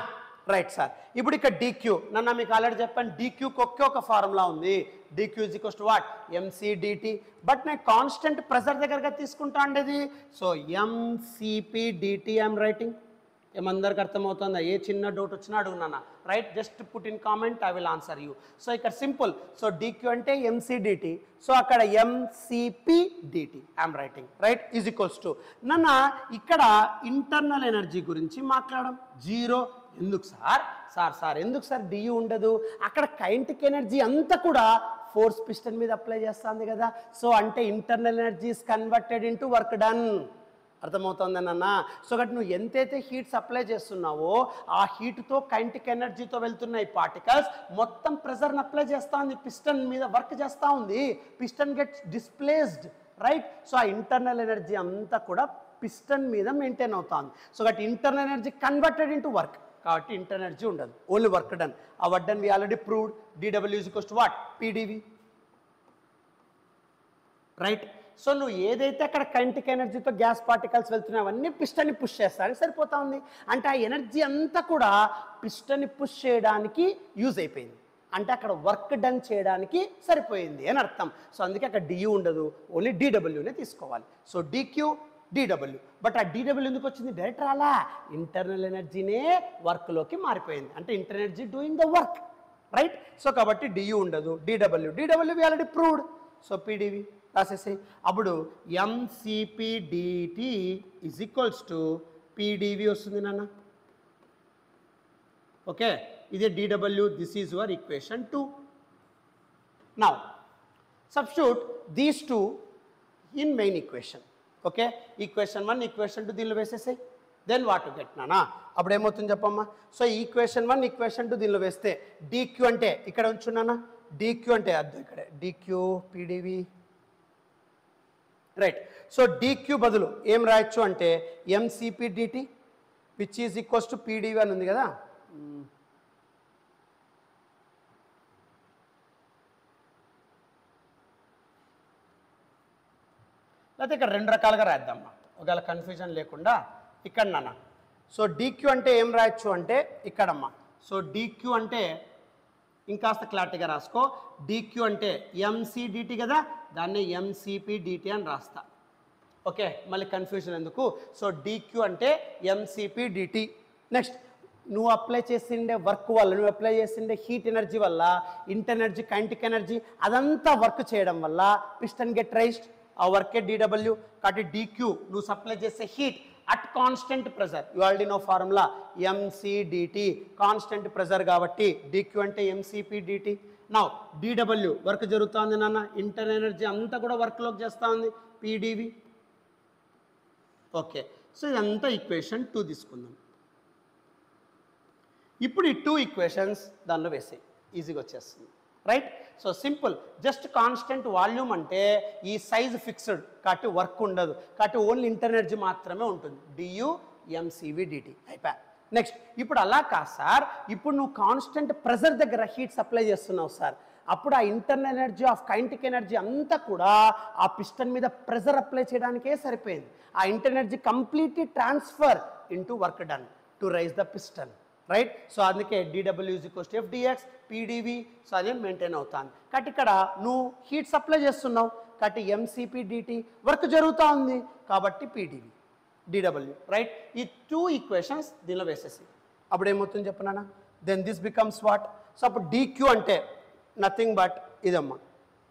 Right sir. ఇప్పుడు ఇక్కడ dq నన్ను మీకు ఆల్రెడీ చెప్పాను, dqకి ఒకే ఒక ఫార్ములా ఉంది, dq is equals to what? mc dt. But నేను కాన్స్టెంట్ ప్రెజర్ దగ్గరగా తీసుకుంటా ఉండేది, so mcp dt I'm writing. ఏమందరికి అర్థమవుతుందా? ఏ చిన్న డౌట్ వచ్చినా అడుగునా, right? Just put in comment, I will answer you. So ఇక్కడ సింపుల్, సో dq అంటే mcdt, సో అక్కడ mcp dt I'm writing, right? Is equals to నన్న ఇక్కడ ఇంటర్నల్ ఎనర్జీ గురించి మాట్లాడడం జీరో. ఎందుకు సార్? సార్ ఎందుకు సార్ du ఉండదు? అక్కడ కైనెటిక్ ఎనర్జీ అంతా కూడా ఫోర్స్ పిస్టన్ మీద అప్లై చేస్తుంది కదా, సో అంటే internal energy is converted into work done. అర్థమవుతుందన్న? సో కాబట్టి నువ్వు ఎంతైతే హీట్ సప్లై చేస్తున్నావో ఆ హీట్తో కైనెటిక్ ఎనర్జీతో వెళ్తున్నాయి పార్టికల్స్, మొత్తం ప్రెజర్ని అప్లై చేస్తూ ఉంది, పిస్టన్ మీద వర్క్ చేస్తూ ఉంది, piston gets displaced, right? So ఆ ఇంటర్నల్ ఎనర్జీ అంతా కూడా పిస్టన్ మీద మెయింటైన్ అవుతుంది. సో కాబట్టి internal energy converted into work, కాబట్టి ఇంటర్నల్ ఎనర్జీ ఉండదు, ఓన్లీ వర్క్ డన్. ఆ work done we already proved, dW is equals to what? PdV, right? So నువ్వు ఏదైతే అక్కడ కైనెటిక్ ఎనర్జీతో గ్యాస్ పార్టికల్స్ వెళ్తున్నావు అవన్నీ పిస్టన్ని పుష్ చేస్తానికి సరిపోతా ఉంది. అంటే ఆ ఎనర్జీ అంతా కూడా పిస్టన్ని పుష్ చేయడానికి యూజ్ అయిపోయింది, అంటే అక్కడ వర్క్ డన్ చేయడానికి సరిపోయింది అని అర్థం. సో అందుకే అక్కడ du ఉండదు, ఓన్లీ dWనే తీసుకోవాలి. So dq dW. బట్ ఆ dW ఎందుకు వచ్చింది? డైరెక్ట్ రాలా, ఇంటర్నల్ ఎనర్జీనే వర్క్లోకి మారిపోయింది, అంటే internal energy doing the work, right? So కాబట్టి du ఉండదు, dW we already proved. So PdV రాసేసి, అప్పుడు mcp dt is equals to PdV వస్తుంది నాన్న. ఓకే, ఇదే dW, this is your equation 2. Now substitute these two in main equation. Okay, equation 1 equation 2 దీనిలో వేసేసాయి, then what to get నానా? అప్పుడు ఏమవుతుంది చెప్పమ్మా? సో ఈక్వేషన్ 1 ఈక్వేషన్ 2 దీనిలో వేస్తే dq అంటే ఇక్కడ ఉంచున్నానా, dq అంటే అర్థం ఇక్కడ dq PdV, right? So dq బదులు ఏం రాయొచ్చు అంటే mcp dt which is equals to PdV అని ఉంది కదా. లేకపోతే ఇక్కడ రెండు రకాలుగా రాద్దామా, ఒకవేళ కన్ఫ్యూజన్ లేకుండా ఇక్కడ నాన్న. సో dq అంటే ఏం రాయొచ్చు అంటే ఇక్కడమ్మా, సో dq అంటే ఇంకాస్త క్లారిటీగా రాసుకో, dq అంటే mc dt కదా, దాన్ని mcp dt అని రాస్తా. ఓకే, మళ్ళీ కన్ఫ్యూజన్ ఎందుకు? సో dq అంటే mcp dt. నెక్స్ట్ నువ్వు అప్లై చేసిండే వర్క్ వల్ల, నువ్వు అప్లై చేసిండే హీట్ ఎనర్జీ వల్ల, ఇంటర్ ఎనర్జీ, కైనెటిక్ ఎనర్జీ అదంతా వర్క్ చేయడం వల్ల పిస్టన్ గెట్ రైజ్డ్, ఆ వర్కే dW. కాబట్టి dq నువ్వు సప్లై చేసే heat at constant pressure, you already know formula mc dt, constant pressure కాబట్టి dq అంటే mcp dt. Now dW work జరుగుతుంది నాన్న, ఇంటర్ ఎనర్జీ అంతా కూడా వర్క్లోకి చేస్తూ ఉంది, PdV. ఓకే, సో ఇదంతా ఈక్వేషన్ 2 తీసుకుందాం. ఇప్పుడు ఈ 2 ఈక్వేషన్స్ దానిలో వేసాయి, ఈజీగా వచ్చేస్తుంది, right? So simple, just constant volume అంటే ఈ సైజ్ ఫిక్స్డ్ కాబట్టి వర్క్ ఉండదు, కాబట్టి ఓన్లీ ఇంటర్ ఎనర్జీ మాత్రమే ఉంటుంది, du mcv dt అయిపోయా. నెక్స్ట్ ఇప్పుడు అలా కాదు సార్, ఇప్పుడు నువ్వు కాన్స్టెంట్ ప్రెజర్ దగ్గర హీట్ సప్లై చేస్తున్నావు సార్, అప్పుడు ఆ internal energy of kinetic energy అంతా కూడా ఆ పిస్టన్ మీద ప్రెజర్ అప్లై చేయడానికే సరిపోయింది. ఆ inter energy completely transfer into work done to raise the piston, right? So అందుకే dW is equals to FdX PdV. సో అదే మెయింటైన్ అవుతాను. కాబట్టి ఇక్కడ నువ్వు హీట్ సప్లై చేస్తున్నావు కాబట్టి mcp dt, వర్క్ జరుగుతూ ఉంది కాబట్టి PdV dW, రైట్? ఈ 2 ఈక్వేషన్స్ దీనిలో వేసేసి అప్పుడు ఏమవుతుంది చెప్పనా? Then this becomes what? So అప్పుడు dq అంటే నథింగ్ బట్ ఇదమ్మా,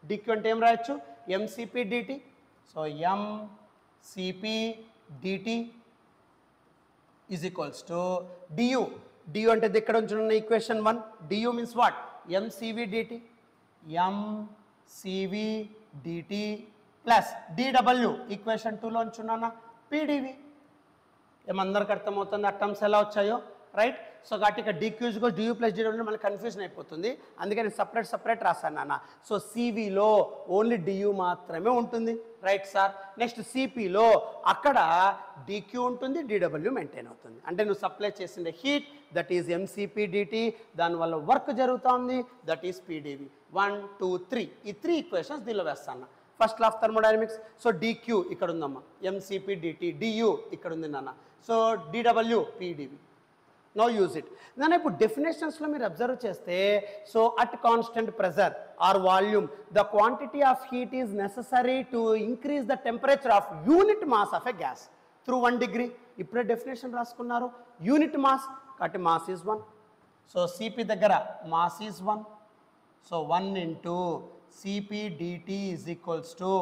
dq అంటే ఏం రాయొచ్చు? mcp dt. So mcp dt is equals to du du అంటే ఇక్కడ ఉంచున్న equation 1 du means what mcv dt mcv dt plus dw equation 2 లో ఉంచున్నానా pdv ఏమందరికి అర్థమవుతుంది ఆ టర్మ్స్ ఎలా వచ్చాయో రైట్ సో కాబట్టి ఇక్కడ dq du ప్లస్ dw మనకి కన్ఫ్యూజన్ అయిపోతుంది అందుకే నేను సపరేట్ రాశాను నాన్న సో cvలో ఓన్లీ du మాత్రమే ఉంటుంది రైట్ సార్ నెక్స్ట్ cpలో అక్కడ dq ఉంటుంది dw మెయింటైన్ అవుతుంది అంటే నువ్వు సప్లై చేసిన heat that is mcp dt దానివల్ల వర్క్ జరుగుతుంది దట్ ఈజ్ pdv 1 2 3 ఈ 3 ఈక్వేషన్స్ దీనిలో వేస్తాను first law of thermodynamics so dq ఇక్కడ ఉందమ్మా mcp dt du ఇక్కడ ఉంది నాన్న so dw pdv no use it దాని ఇప్పుడు డెఫినేషన్స్లో మీరు అబ్జర్వ్ చేస్తే so at constant pressure or volume the quantity of heat is necessary to increase the temperature of unit mass of a gas through 1 degree ఇప్పుడే definition రాసుకున్నారు unit mass కాబట్టి mass is 1 so CP దగ్గర mass is 1 so 1 into CP DT is equals to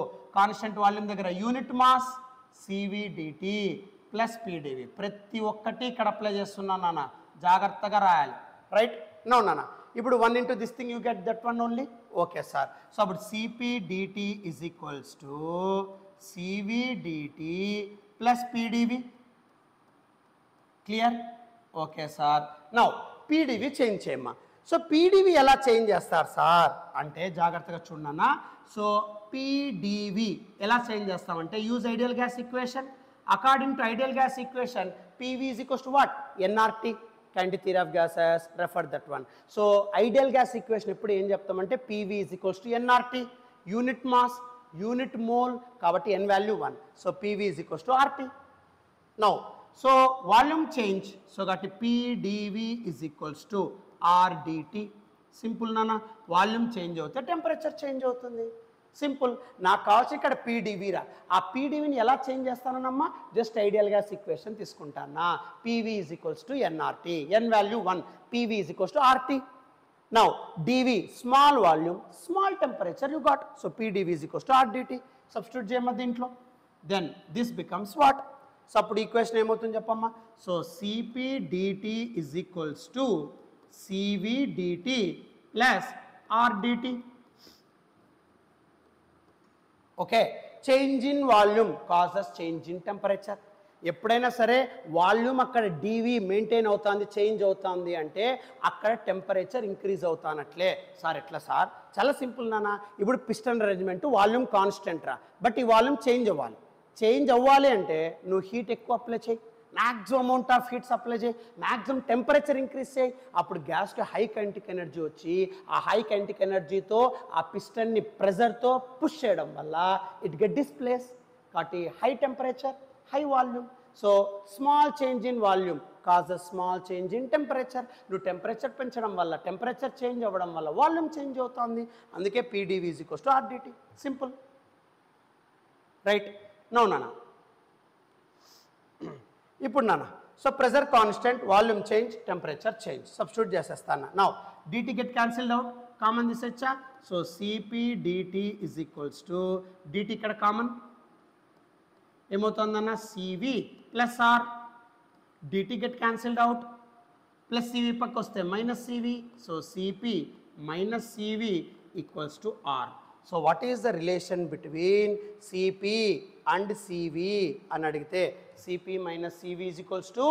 constant volume దగ్గర unit mass CV DT plus PDV ప్రతి ఒక్కటి ఇక్కడ apply చేస్తున్నాను నాన్న జాగ్రత్తగా రాయాలి రైట్ నో నాన్న ఇప్పుడు 1 ఇంటూ this thing you get that one only okay sir so అప్పుడు CP DT is equals to CV DT plus PDV clear okay sir now PDV change చేయమ్మా సో పీడీవి ఎలా చేంజ్ చేస్తారు సార్ అంటే జాగ్రత్తగా చూడన్నా సో పీడీవి ఎలా change చేస్తామంటే use ideal gas equation according to ideal gas equation PV is equals to what nRT Candy theory of gases refer that one so ideal gas equation ippudu em cheptamante PV is equals to nRT unit mass unit mole kabatti n value 1 so PV is equals to RT now so volume change so gatti PdV is equals to RDT simple nana volume change avuthe temperature change avutundi simple నాకు కావాల్సి ఇక్కడ PDV రా ఆ పీడీవీని ఎలా change చేస్తానమ్మా just ideal gas equation తీసుకుంటానా PV is equals to NRT N value 1 PV is equals to RT now DV small volume small temperature you got so PDV is equals to RDT substitute చేయమ్మా దీంట్లో then this becomes what so అప్పుడు equation ఏమవుతుంది చెప్పమ్మా so CP DT is equals to CV DT plus RDT okay change in volume causes change in temperature ఎప్పుడైనా సరే volume అక్కడ DV maintain అవుతుంది change అవుతుంది అంటే అక్కడ టెంపరేచర్ ఇంక్రీజ్ అవుతానట్లే సార్ ఎట్లా సార్ చాలా సింపుల్ నాన్న ఇప్పుడు పిస్టన్ అరేంజ్మెంట్ వాల్యూమ్ కాన్స్టెంట్ రా బట్ ఈ వాల్యూమ్ చేంజ్ అవ్వాలి అంటే నువ్వు హీట్ ఎక్కువ అప్లై చేయి maximum amount of heat supply చేయి మ్యాక్సిమం టెంపరేచర్ ఇంక్రీజ్ చేయి అప్పుడు గ్యాస్కి హై కైనెటిక్ ఎనర్జీ వచ్చి ఆ హై కైనెటిక్ ఎనర్జీతో ఆ పిస్టన్ని ప్రెజర్తో పుష్ చేయడం వల్ల ఇట్ గెట్ డిస్ప్లేస్ కాబట్టి high temperature high volume so small change in volume causes small change in temperature నువ్వు టెంపరేచర్ పెంచడం వల్ల టెంపరేచర్ చేంజ్ అవ్వడం వల్ల వాల్యూమ్ చేంజ్ అవుతుంది అందుకే PDV is equals to RDT simple right no నాన్న ఇప్పుడు నాన్న so pressure constant volume change temperature change substitute చేసేస్తాను now DT get cancelled out common తీసేచ్చా so CP DT is equals to DT ఇక్కడ common ఏమవుతుందన్న CV plus R DT get cancelled out plus CV పక్క వస్తే minus CV so CP minus CV equals to R so what is the relation between CP and CV అని అడిగితే CP minus CV is equals to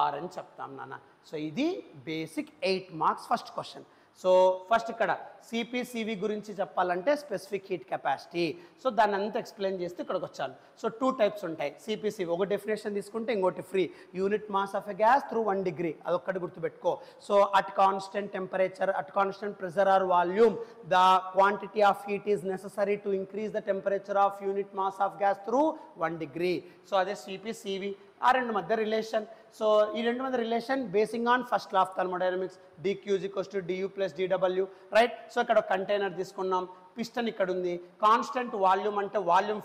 R అని చెప్తాం నాన్న so ఇది basic 8 marks first question so first ఇక్కడ CP CV గురించి చెప్పాలంటే specific heat capacity so దాన్ని అంతా ఎక్స్ప్లెయిన్ చేస్తే ఇక్కడికి వచ్చాను సో 2 టైప్స్ ఉంటాయి సిపిసివి ఒక డెఫినేషన్ తీసుకుంటే ఇంకోటి free unit mass of a gas through 1 degree అదొక్కటి గుర్తుపెట్టుకో so at constant temperature at constant pressure or volume the quantity of heat is necessary to increase the temperature of unit mass of gas through 1 degree so అదే CP CV ఆ రెండు మధ్య relation so ఈ రెండు మధ్య relation basing on first law of thermodynamics dQ is equals to DU plus DW right so ఇక్కడ container తీసుకున్నాం piston ఇక్కడ ఉంది కాన్స్టెంట్ వాల్యూమ్ అంటే వాల్యూమ్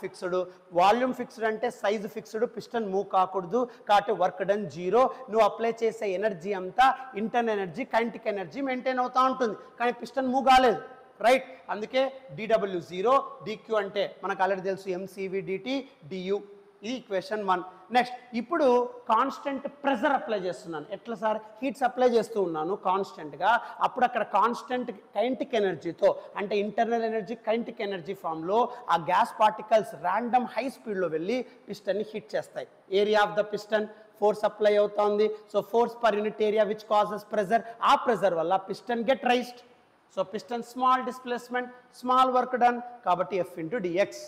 ఫిక్స్డ్ అంటే సైజు ఫిక్స్డ్ పిస్టన్ మూవ్ కాకూడదు కాబట్టి వర్క్ డన్ 0 నువ్వు అప్లై చేసే ఎనర్జీ అంతా internal energy kinetic energy maintain అవుతూ ఉంటుంది కానీ పిస్టన్ మూవ్ కాలేదు రైట్ అందుకే డిడబ్ల్యూ 0 డిక్యూ అంటే మనకు ఆల్రెడీ తెలుసు ఎంసీవీ డిటి డియు ఇది ఈక్వేషన్ 1. నెక్స్ట్ ఇప్పుడు కాన్స్టెంట్ ప్రెజర్ అప్లై చేస్తున్నాను. ఎట్లా సార్? హీట్స్ అప్లై చేస్తూ ఉన్నాను కాన్స్టెంట్గా. అప్పుడు అక్కడ కాన్స్టెంట్ కైనెటిక్ ఎనర్జీతో అంటే ఇంటర్నల్ ఎనర్జీ కైనెటిక్ ఎనర్జీ ఫామ్లో ఆ గ్యాస్ పార్టికల్స్ ర్యాండమ్ హై స్పీడ్లో వెళ్ళి పిస్టన్ని హిట్ చేస్తాయి. Area of the piston force apply అవుతుంది. So force per unit area which causes pressure. ఆ ప్రెజర్ వల్ల piston get raised. So piston small displacement small work done కాబట్టి F ఇంటూ డిఎక్స్.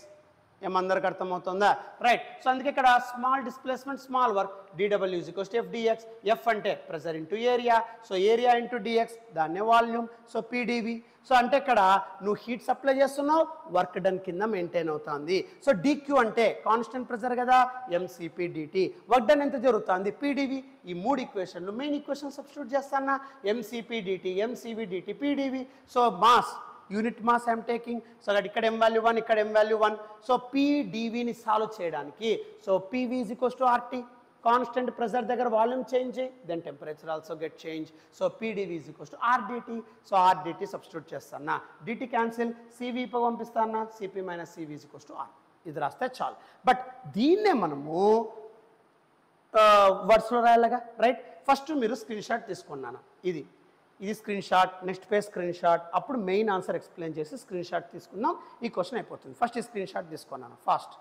ఏమందరికి అర్థమవుతుందా? రైట్. సో అందుకే ఇక్కడ small displacement small work dW = F dx. F అంటే pressure into area. So area into DX దాన్నే volume. So PdV. So అంటే ఇక్కడ నువ్వు హీట్ సప్లై చేస్తున్నావు, వర్క్ డన్ కింద మెయింటైన్ అవుతుంది. సో dQ అంటే కాన్స్టెంట్ ప్రెజర్ కదా, mCp dt. వర్క్ డన్ ఎంత జరుగుతుంది? PdV. ఈ 3 ఈక్వేషన్లు మెయిన్ ఈక్వేషన్ సబ్స్టిట్యూట్ చేస్తానా, mCp dt, mCv dt, PdV. So mass unit mass I'm taking. So ఇక్కడ m వాల్యూ 1, ఇక్కడ m వాల్యూ 1. సో PdVని సాల్వ్ చేయడానికి so PV = RT. Constant pressure దగ్గర volume change then temperature also get change. So PdV = RdT. So RdT substitute చేస్తానా, dt cancel, CV పంపిస్తానా, Cp - Cv = R. ఇది రాస్తే చాలు. But దీన్నే మనము వర్డ్స్లో రాయాలిగా, రైట్? ఫస్ట్ మీరు స్క్రీన్ షాట్ తీసుకున్నాను. ఇది screen shot, next page screen shot, అప్పుడు మెయిన్ ఆన్సర్ ఎక్స్ప్లెయిన్ చేసి స్క్రీన్ షాట్ తీసుకుందాం. ఈ క్వశ్చన్ అయిపోతుంది. ఫస్ట్ ఈ స్క్రీన్ షాట్ తీసుకున్నాను ఫాస్ట్.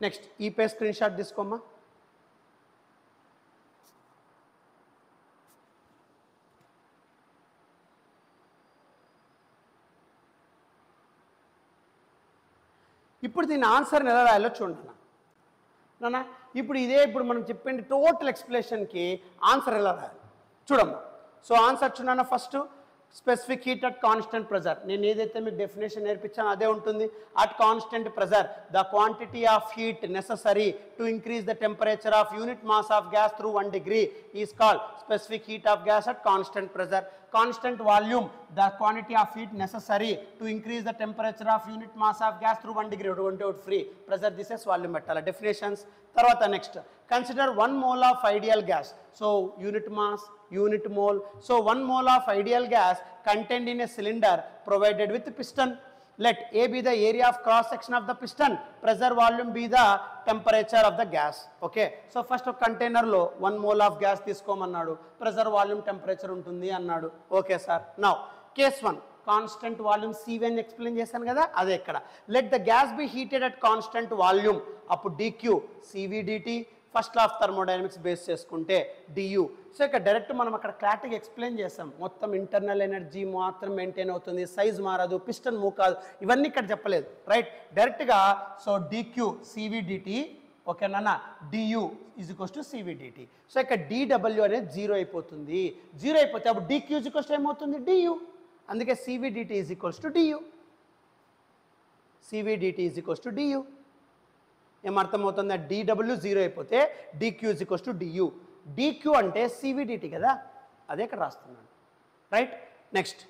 నెక్స్ట్ ఈ పేజ్ స్క్రీన్ షాట్ తీసుకోమ్మా. ఇప్పుడు దీని ఆన్సర్ని ఎలా రాయాలో చూడండి నాన్న. ఇప్పుడు మనం చెప్పింది టోటల్ ఎక్స్ప్లెనేషన్కి ఆన్సర్ ఎలా రాయాలి చూడమ్మా. సో ఆన్సర్ చూడన్నా. First specific heat at constant pressure. నేను ఏదైతే మీకు డెఫినేషన్ నేర్పించానో అదే ఉంటుంది. At constant pressure the quantity of heat necessary to increase the temperature of unit mass of gas through 1 degree is called specific heat of gas at constant pressure. Constant volume the quantity of heat necessary to increase the temperature of unit mass of gas through 1 degree. ఒకటి free pressure దిసెస్ volume పెట్టాలి. Definitions తర్వాత next consider 1 mole of ideal gas. So unit mass, unit mole. So 1 mole of ideal gas contained in a cylinder provided with piston. Let A be the area of cross section of the piston, pressure volume be the temperature of the gas. Okay. So first container lo 1 mole of gas తీసుకోమన్నాడు, pressure volume temperature ఉంటుంది అన్నాడు. Okay sir. Now case 1 constant volume CV అని explain చేశాను కదా, అదే ఇక్కడ. Let the gas be heated at constant volume. అప్పుడు dQ CV dt. First law of thermodynamics base చేసుకుంటే du. So ఇక్కడ డైరెక్ట్ మనం అక్కడ క్లారిటీగా ఎక్స్ప్లెయిన్ చేసాం. మొత్తం ఇంటర్నల్ ఎనర్జీ మాత్రం మెయింటైన్ అవుతుంది, సైజ్ మారదు, పిస్టన్ మూవ్ కాదు, ఇవన్నీ ఇక్కడ చెప్పలేదు, రైట్? డైరెక్ట్గా సో dQ CV dt. ఓకేనా, du = CV dt. సో ఇక్కడ dW అనేది 0 అయిపోతుంది. 0 అయిపోతే అప్పుడు dQ ఏమవుతుంది? du. అందుకే CV dt = du. CV dt = du. ఏమర్థమవుతుందా? dW 0 అయిపోతే dQ = du. dQ అంటే CVDT కదా, అదే ఇక్కడ రాస్తున్నాను, రైట్? నెక్స్ట్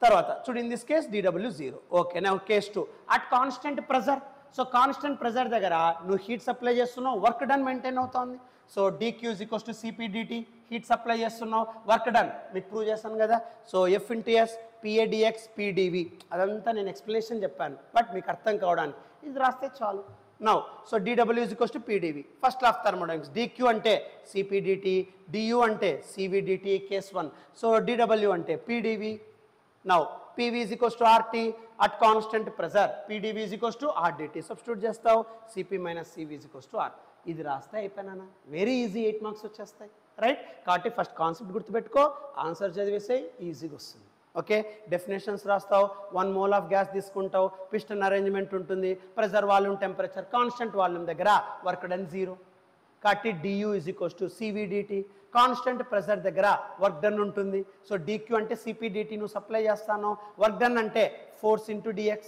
తర్వాత చూడు, in this case dW 0. Okay. నా case 2 at constant pressure. So constant pressure దగ్గర నువ్వు హీట్ సప్లై చేస్తున్నావు, వర్క్ డన్ మెయింటైన్ అవుతుంది. So dQ = Cp dt. Heat supply చేస్తున్నావు, వర్క్ డన్ మీకు ప్రూవ్ చేస్తాను కదా. So F × S PAdX PdV అదంతా నేను ఎక్స్ప్లెనేషన్ చెప్పాను, బట్ మీకు అర్థం కావడానికి ఇది రాస్తే చాలు. Now, so dW = PdV. First law of thermodynamics. dQ అంటే Cp dt, du అంటే Cv dt, case 1. So dW అంటే PdV. Now, PV = RT at constant pressure. PdV = RdT. Substitute చేస్తావు, Cp - Cv = R. ఇది రాస్తే అయిపోయినా, వెరీ ఈజీ, 8 మార్క్స్ వచ్చేస్తాయి, right? కాబట్టి first concept గుర్తుపెట్టుకో, ఆన్సర్ చదివేసాయి, ఈజీగా వస్తుంది. ఓకే. డెఫినేషన్స్ రాస్తావు, 1 mole ఆఫ్ గ్యాస్ తీసుకుంటావు, పిస్టన్ అరేంజ్మెంట్ ఉంటుంది, pressure volume temperature constant volume దగ్గర వర్క్ డన్ 0. కాబట్టి du = Cv dt. Constant pressure దగ్గర వర్క్ డన్ ఉంటుంది. సో dQ అంటే Cp dt నువ్వు సప్లై చేస్తాను, వర్క్ డన్ అంటే force into dx,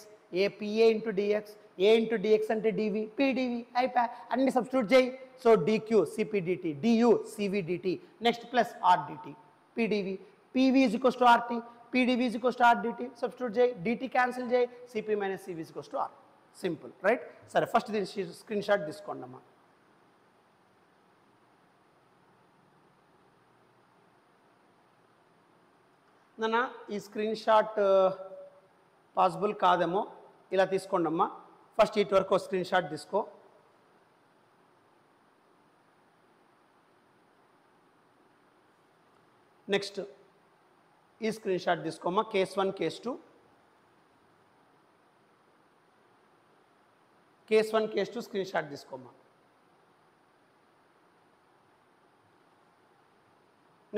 PA into dx, A into dx అంటే dV, PdV అయిపోయా, అన్ని సబ్స్టిట్యూట్ చేయి. So dQ Cp dt, du Cv dt, next plus RdT, PdV. PV = RT, PdV = RdT. Substitute చేయి, dt cancel చేయి, Cp - Cv = R. Simple, right? సరే, first దీని screen shot తీసుకోండి అమ్మా. నాన్న ఈ స్క్రీన్ షాట్ పాసిబుల్ కాదేమో, ఇలా తీసుకోండి అమ్మా. ఫస్ట్ ఇటు వరకు స్క్రీన్ షాట్ తీసుకో. నెక్స్ట్ ఈ స్క్రీన్ షాట్ తీసుకోమ్మా. Case 1 case 2 case 1 case 2 screenshot తీసుకోమ్మా.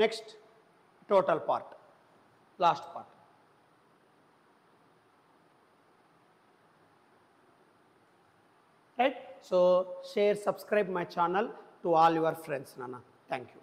Next total part, last part. Right. So share, subscribe my channel to all your friends నాన్న. Thank you.